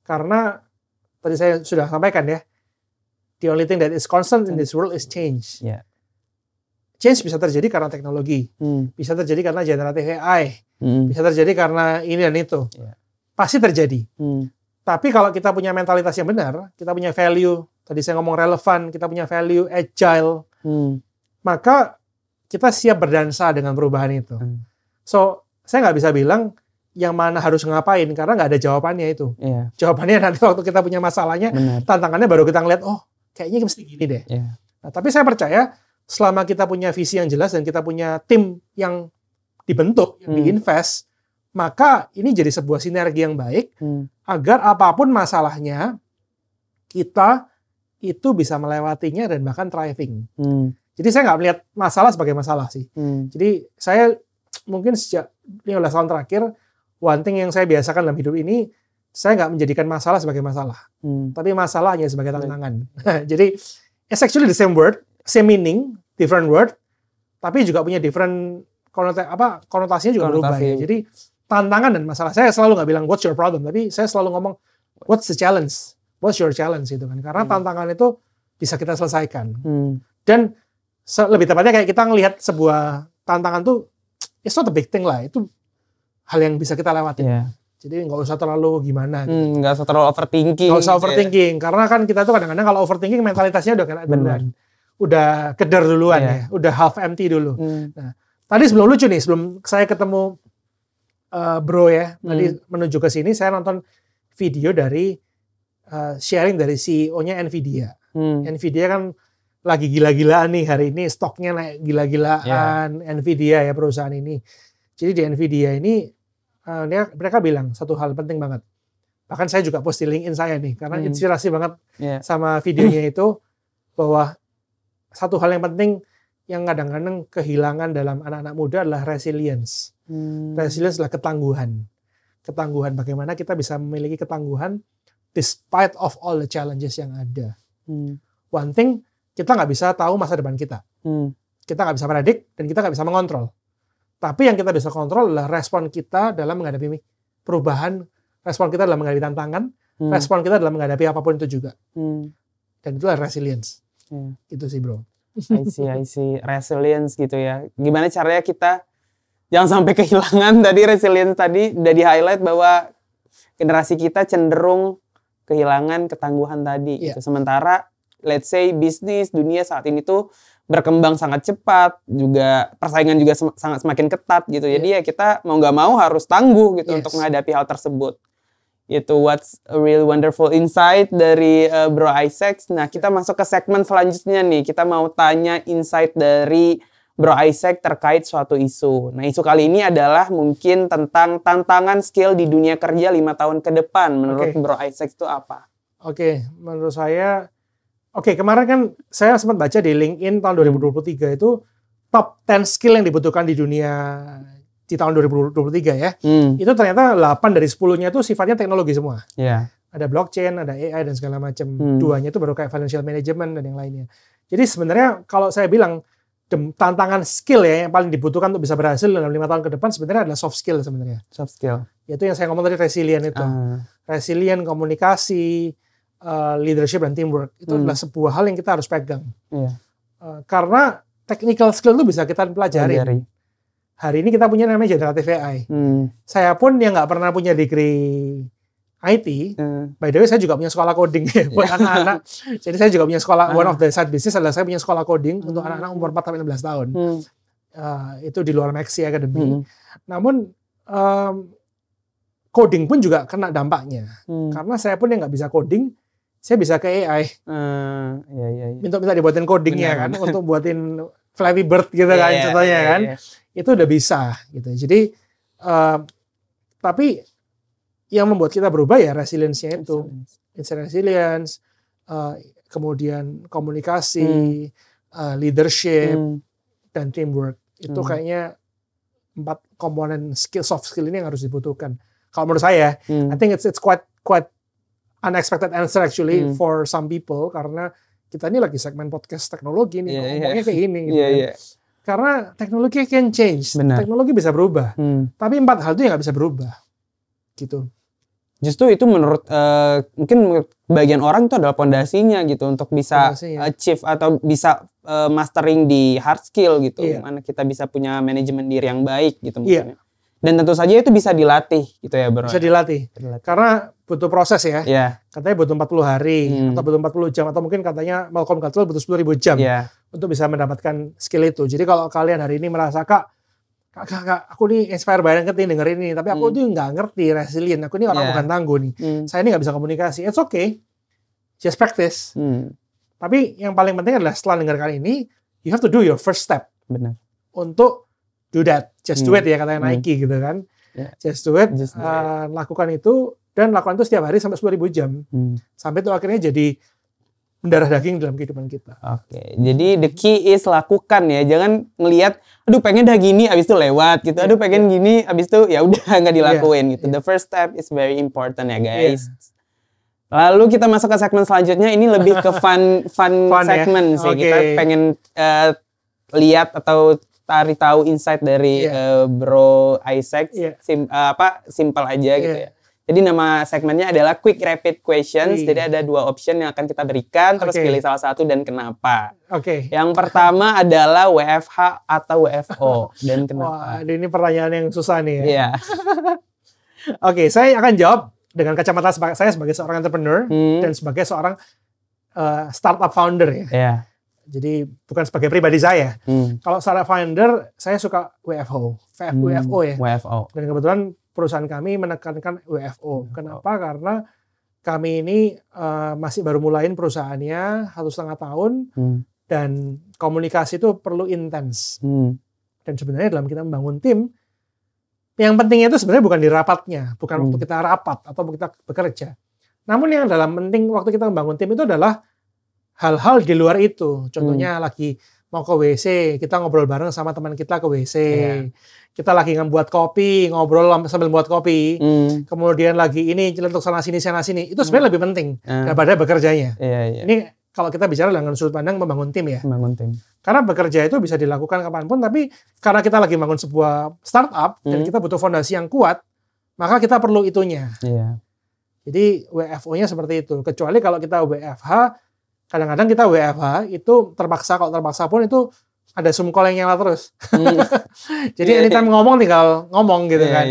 Karena tadi saya sudah sampaikan ya, the only thing that is constant in this world is change. Change bisa terjadi karena teknologi, bisa terjadi karena generative AI, bisa terjadi karena ini dan itu. Pasti terjadi. Tapi kalau kita punya mentalitas yang benar, kita punya value, tadi saya ngomong relevan, kita punya value agile, maka kita siap berdansa dengan perubahan itu. So, saya nggak bisa bilang yang mana harus ngapain, karena nggak ada jawabannya itu. Jawabannya nanti waktu kita punya masalahnya, tantangannya baru kita ngeliat, oh kayaknya mesti gini deh. Nah, tapi saya percaya, selama kita punya visi yang jelas dan kita punya tim yang dibentuk, yang diinvest, maka ini jadi sebuah sinergi yang baik, agar apapun masalahnya, kita itu bisa melewatinya dan bahkan thriving. Jadi saya nggak melihat masalah sebagai masalah sih. Jadi saya mungkin sejak 15 tahun terakhir, one thing yang saya biasakan dalam hidup ini, saya nggak menjadikan masalah sebagai masalah, tapi masalahnya sebagai tantangan. Jadi it's actually the same word, same meaning, different word, tapi juga punya different konotasinya juga berubah. Ya. Jadi tantangan dan masalah, saya selalu nggak bilang what's your problem, tapi saya selalu ngomong what's the challenge, what's your challenge gitu kan. Karena tantangan itu bisa kita selesaikan. Dan lebih tepatnya kayak kita ngelihat sebuah tantangan tuh, it's not a big thing lah, itu hal yang bisa kita lewatin. Jadi nggak usah terlalu gimana. Gitu. Nggak usah terlalu overthinking. Nggak usah overthinking, karena kan kita tuh kadang-kadang kalau overthinking mentalitasnya udah kena duluan, udah keder duluan ya, udah half empty dulu. Nah, tadi sebelum lucu nih, sebelum saya ketemu Bro ya, tadi menuju ke sini saya nonton video dari sharing dari CEO-nya Nvidia. Nvidia kan lagi gila-gilaan nih hari ini, stoknya naik gila-gilaan. Nvidia ya perusahaan ini. Jadi di Nvidia ini mereka bilang satu hal penting banget. Bahkan saya juga post di LinkedIn saya nih, karena inspirasi banget sama videonya itu, bahwa satu hal yang penting yang kadang-kadang kehilangan dalam anak-anak muda adalah resilience. Resilience adalah ketangguhan. Ketangguhan, bagaimana kita bisa memiliki ketangguhan despite of all the challenges yang ada. One thing, kita nggak bisa tahu masa depan kita. Kita nggak bisa predik dan kita nggak bisa mengontrol. Tapi yang kita bisa kontrol adalah respon kita dalam menghadapi perubahan, respon kita dalam menghadapi tantangan, respon kita dalam menghadapi apapun itu juga. Dan itulah resilience. Itu sih bro. I see. Resilience gitu ya. Gimana caranya kita jangan sampai kehilangan tadi resilience tadi udah di-highlight bahwa generasi kita cenderung kehilangan ketangguhan tadi. Gitu. Sementara let's say bisnis dunia saat ini tuh berkembang sangat cepat, juga persaingan juga sangat semakin ketat gitu. Jadi ya kita mau nggak mau harus tangguh gitu untuk menghadapi hal tersebut. Itu what's a real wonderful insight dari Bro Isaac. Nah, kita masuk ke segmen selanjutnya nih. Kita mau tanya insight dari Bro Isaac terkait suatu isu. Nah, isu kali ini adalah mungkin tentang tantangan skill di dunia kerja 5 tahun ke depan. Menurut Bro Isaac itu apa? Menurut saya kemarin kan saya sempat baca di LinkedIn tahun 2023 itu top 10 skill yang dibutuhkan di dunia di tahun 2023 ya. Itu ternyata 8 dari 10-nya itu sifatnya teknologi semua. Ada blockchain, ada AI dan segala macam. 2-nya itu baru kayak financial management dan yang lainnya. Jadi sebenarnya kalau saya bilang tantangan skill ya yang paling dibutuhkan untuk bisa berhasil dalam 5 tahun ke depan sebenarnya adalah soft skill sebenarnya. Soft skill. Yaitu yang saya ngomong tadi, resilient itu. Resilient, komunikasi, leadership dan teamwork itu adalah sebuah hal yang kita harus pegang. Karena technical skill itu bisa kita pelajari. Hari ini kita punya namanya generative AI. Saya pun yang nggak pernah punya degree IT, by the way saya juga punya sekolah coding buat anak-anak. Jadi saya juga punya sekolah, one of the side business adalah saya punya sekolah coding untuk anak-anak umur 4-16 tahun. itu di luar Maxi Academy. Hmm. Namun coding pun juga kena dampaknya. Hmm. Karena saya pun yang nggak bisa coding, saya bisa ke AI. Iya. Minta dibuatin codingnya kan, untuk buatin Flappy Bird gitu kan, contohnya kan. Itu udah bisa gitu. Jadi tapi yang membuat kita berubah ya resilience-nya itu. Resilience, kemudian komunikasi, leadership, dan teamwork. Itu kayaknya 4 komponen soft skill ini yang harus dibutuhkan. Kalau menurut saya, I think it's quite unexpected answer actually for some people, karena kita ini lagi segmen podcast teknologi nih, ngomongnya kayak gini. Karena teknologi can change, teknologi bisa berubah, tapi 4 hal itu nggak bisa berubah, gitu. Justru itu menurut mungkin bagian orang itu adalah pondasinya gitu untuk bisa achieve atau bisa mastering di hard skill gitu, mana kita bisa punya manajemen diri yang baik gitu mungkin. Dan tentu saja itu bisa dilatih gitu ya bro. Bisa dilatih. Karena butuh proses ya. Katanya butuh 40 hari atau butuh 40 jam atau mungkin katanya Malcolm Gladwell butuh 10.000 jam untuk bisa mendapatkan skill itu. Jadi kalau kalian hari ini merasa kak aku nih inspire banget nih dengerin ini, tapi aku tuh nggak ngerti resilient, aku ini orang bukan tangguh nih, saya ini nggak bisa komunikasi. It's okay, just practice. Tapi yang paling penting adalah setelah dengarkan ini, you have to do your first step. Benar. Untuk do that, just do it ya katanya Nike gitu kan. Just do it, lakukan itu, dan lakukan itu setiap hari sampai 10.000 jam. Sampai itu akhirnya jadi mendarah daging dalam kehidupan kita. Oke, jadi the key is lakukan ya, jangan ngelihat, aduh pengen dah gini, abis itu lewat gitu, aduh pengen gini, abis itu ya udah nggak dilakuin gitu. The first step is very important ya guys. Lalu kita masuk ke segmen selanjutnya, ini lebih ke fun segmen sih. Kita pengen lihat atau cari tahu insight dari Bro Isaac, simple aja gitu ya. Jadi nama segmennya adalah Quick Rapid Questions. Jadi ada 2 option yang akan kita berikan, terus pilih salah satu dan kenapa. Yang pertama adalah WFH atau WFO dan kenapa. Wah, ini pertanyaan yang susah nih ya. Saya akan jawab dengan kacamata saya sebagai seorang entrepreneur dan sebagai seorang startup founder ya. Jadi bukan sebagai pribadi saya. Kalau startup founder, saya suka WFO ya. WFO. Dan kebetulan perusahaan kami menekankan WFO. Kenapa? Karena kami ini masih baru mulain perusahaannya 1,5 tahun, dan komunikasi itu perlu intens. Dan sebenarnya dalam kita membangun tim, yang pentingnya itu sebenarnya bukan di rapatnya, bukan waktu kita rapat atau kita bekerja. Namun yang dalam penting waktu kita membangun tim itu adalah hal-hal di luar itu. Contohnya lagi mau ke WC, kita ngobrol bareng sama teman kita ke WC. Kita lagi ngebuat kopi, ngobrol sambil buat kopi. Kemudian lagi ini celentuk sana sini. Itu sebenarnya lebih penting daripada bekerjanya. Ini kalau kita bicara dengan sudut pandang membangun tim ya. Membangun tim. Karena bekerja itu bisa dilakukan kapanpun, tapi karena kita lagi bangun sebuah startup dan kita butuh fondasi yang kuat, maka kita perlu itunya. Jadi WFO-nya seperti itu. Kecuali kalau kita WFH, kadang-kadang kita WFH itu terpaksa, kalau terpaksa pun itu ada Zoom call yang nyala terus. Jadi anytime ngomong tinggal ngomong gitu kan.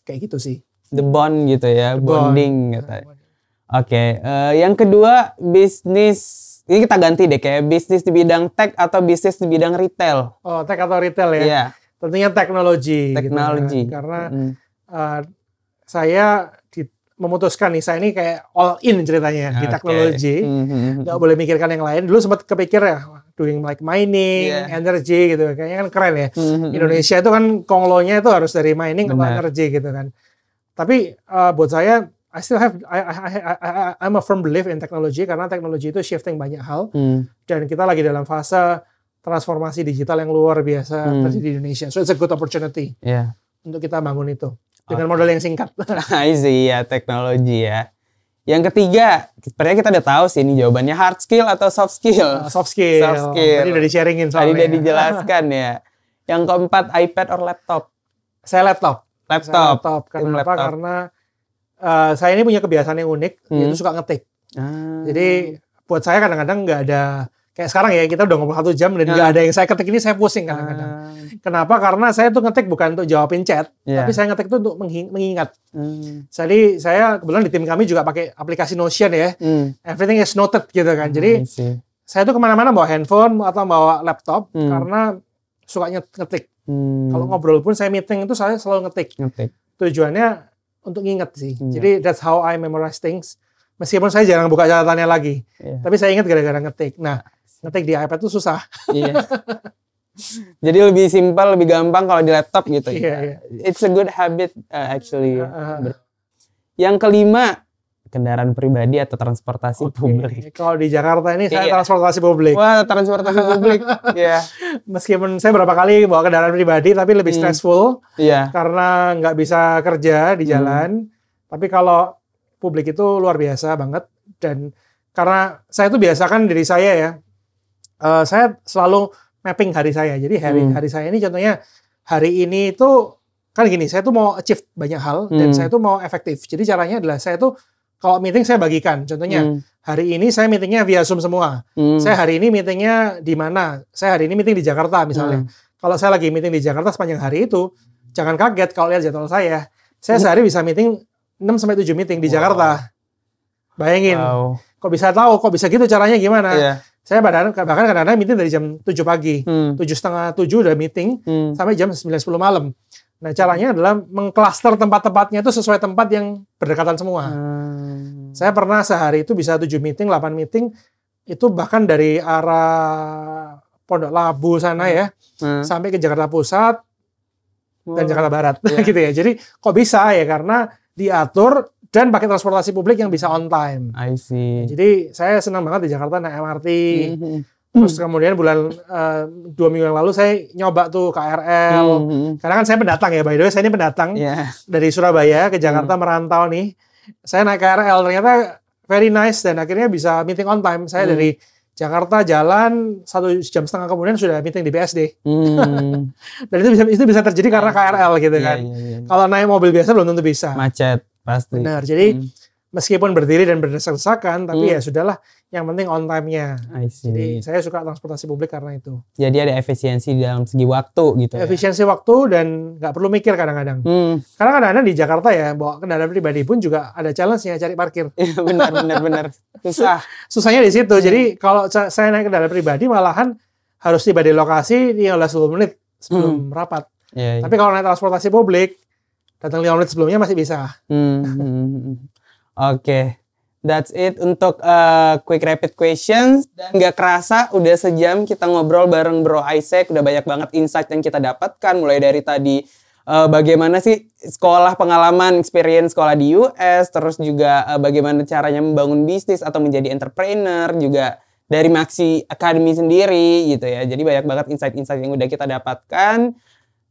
Kayak gitu sih. The bond gitu ya, bonding gitu. Yang kedua bisnis. Ini kita ganti deh, kayak bisnis di bidang tech atau bisnis di bidang retail. Oh, tech atau retail ya? Tentunya teknologi. Teknologi. Gitu, karena saya memutuskan nih, saya ini kayak all in ceritanya di teknologi. Nggak boleh mikirkan yang lain. Dulu sempat kepikir ya, doing like mining, energy gitu. Kayaknya kan keren ya. Indonesia itu kan konglonya itu harus dari mining atau energy gitu kan. Tapi buat saya, I'm a firm belief in technology, karena teknologi itu shifting banyak hal. Dan kita lagi dalam fase transformasi digital yang luar biasa terjadi di Indonesia. So it's a good opportunity untuk kita bangun itu. Dengan modal yang singkat. Teknologi ya. Yang ketiga, sebenarnya kita udah tahu sih ini jawabannya, hard skill atau soft skill. Soft skill. Tadi udah di-sharingin soalnya. Tadi udah dijelaskan ya. Yang keempat, iPad or laptop? Saya laptop. Kenapa? Karena saya ini punya kebiasaan yang unik, yaitu suka ngetik. Jadi buat saya kadang-kadang nggak ada, kayak sekarang ya kita udah ngobrol 1 jam dan nggak ada yang saya ketik, ini saya pusing kadang-kadang. Kenapa? Karena saya tuh ngetik bukan untuk jawabin chat, tapi saya ngetik tuh untuk mengingat. Jadi saya kebetulan di tim kami juga pakai aplikasi Notion ya. Everything is noted gitu kan. Jadi saya tuh kemana-mana bawa handphone atau bawa laptop, karena sukanya ngetik. Kalau ngobrol pun saya meeting itu saya selalu ngetik. Tujuannya untuk nginget sih. Jadi that's how I memorize things. Meskipun saya jarang buka catatannya lagi. Tapi saya ingat gara-gara ngetik. Nah, ngetik di iPad itu susah. Jadi lebih simpel, lebih gampang kalau di laptop gitu. Iya. It's a good habit actually. Yang kelima, kendaraan pribadi atau transportasi publik. Kalau di Jakarta ini saya transportasi publik. Wah, transportasi publik. Meskipun saya berapa kali bawa kendaraan pribadi, tapi lebih stressful. Karena nggak bisa kerja di jalan. Tapi kalau publik itu luar biasa banget. Dan karena saya itu biasakan diri saya ya, saya selalu mapping hari saya. Jadi hari saya ini contohnya hari ini itu kan gini, saya tuh mau achieve banyak hal dan saya tuh mau efektif. Jadi caranya adalah saya tuh kalau meeting saya bagikan. Contohnya hari ini saya meetingnya via Zoom semua. Saya hari ini meetingnya di mana? Saya hari ini meeting di Jakarta misalnya. Kalau saya lagi meeting di Jakarta sepanjang hari itu, jangan kaget kalau lihat jadwal saya. Saya sehari bisa meeting 6-7 meeting di Jakarta. Bayangin. Kok bisa tahu? Kok bisa gitu caranya gimana? Saya bahkan kadang-kadang meeting dari jam 7 pagi. 7:30, 7 udah meeting sampai jam 9-10 malam. Nah, caranya adalah mengklaster tempat-tempatnya itu sesuai tempat yang berdekatan semua. Saya pernah sehari itu bisa 7 meeting, 8 meeting. Itu bahkan dari arah Pondok Labu sana ya, sampai ke Jakarta Pusat dan Jakarta Barat. Gitu ya. Jadi kok bisa ya? Karena diatur dan pakai transportasi publik yang bisa on time. I see. Jadi saya senang banget di Jakarta naik MRT. Terus kemudian bulan 2 minggu yang lalu saya nyoba tuh KRL. Karena kan saya pendatang ya, by the way saya ini pendatang dari Surabaya ke Jakarta merantau nih. Saya naik KRL ternyata very nice dan akhirnya bisa meeting on time. Saya dari Jakarta jalan 1,5 jam kemudian sudah meeting di BSD. Dan itu bisa terjadi karena KRL gitu kan. Kalau naik mobil biasa belum tentu bisa. Macet pasti. Benar. Jadi meskipun berdiri dan berdesak-desakan, tapi ya sudahlah. Yang penting on time-nya. Jadi saya suka transportasi publik karena itu. Jadi ada efisiensi dalam segi waktu gitu. Efisiensi waktu dan nggak perlu mikir kadang-kadang. Karena kadang-kadang di Jakarta ya bawa kendaraan pribadi pun juga ada challenge-nya cari parkir. Benar. Susahnya di situ. Jadi kalau saya naik kendaraan pribadi malahan harus tiba di lokasi 15 menit sebelum rapat. Tapi kalau naik transportasi publik datang 5 menit sebelumnya masih bisa. Oke. That's it untuk quick rapid questions. Dan gak kerasa udah sejam kita ngobrol bareng Bro Isaac. Udah banyak banget insight yang kita dapatkan. Mulai dari tadi bagaimana sih sekolah, pengalaman, experience sekolah di US. Terus juga bagaimana caranya membangun bisnis atau menjadi entrepreneur. Juga dari Maxi Academy sendiri gitu ya. Jadi banyak banget insight-insight yang udah kita dapatkan.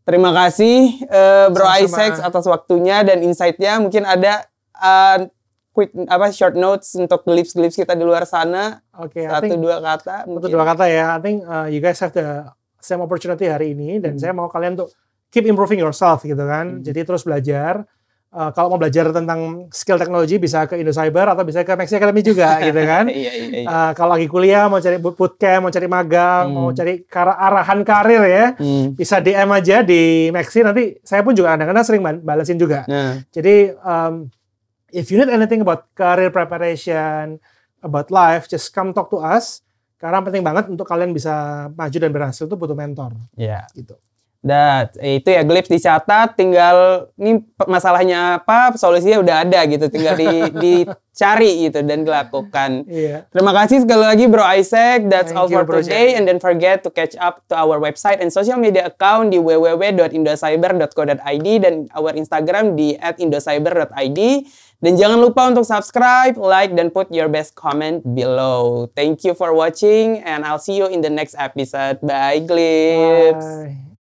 Terima kasih Bro Isaac atas waktunya dan insight-nya. Mungkin ada quick short notes untuk glips kita di luar sana. Dua kata. Satu dua kata ya. I think you guys have the same opportunity hari ini dan saya mau kalian untuk keep improving yourself gitu kan. Jadi terus belajar. Kalau mau belajar tentang skill teknologi bisa ke Indocyber atau bisa ke Maxi Academy juga gitu kan. Kalau lagi kuliah mau cari bootcamp, mau cari magang, mau cari arahan karir ya, bisa DM aja di Maxi. Nanti saya pun juga kadang-kadang sering balesin juga. Jadi if you need anything about career preparation, about life, just come talk to us. Karena penting banget untuk kalian bisa maju dan berhasil itu butuh mentor. Gitu. Itu ya Glips dicatat, tinggal ini masalahnya apa, solusinya udah ada gitu, tinggal dicari gitu dan dilakukan. Terima kasih sekali lagi Bro Isaac. That's all for today, and don't forget to catch up to our website and social media account di www.indocyber.co.id dan our Instagram di @indocyber.id. Dan jangan lupa untuk subscribe, like, dan put your best comment below. Thank you for watching and I'll see you in the next episode. Bye Glips. Bye.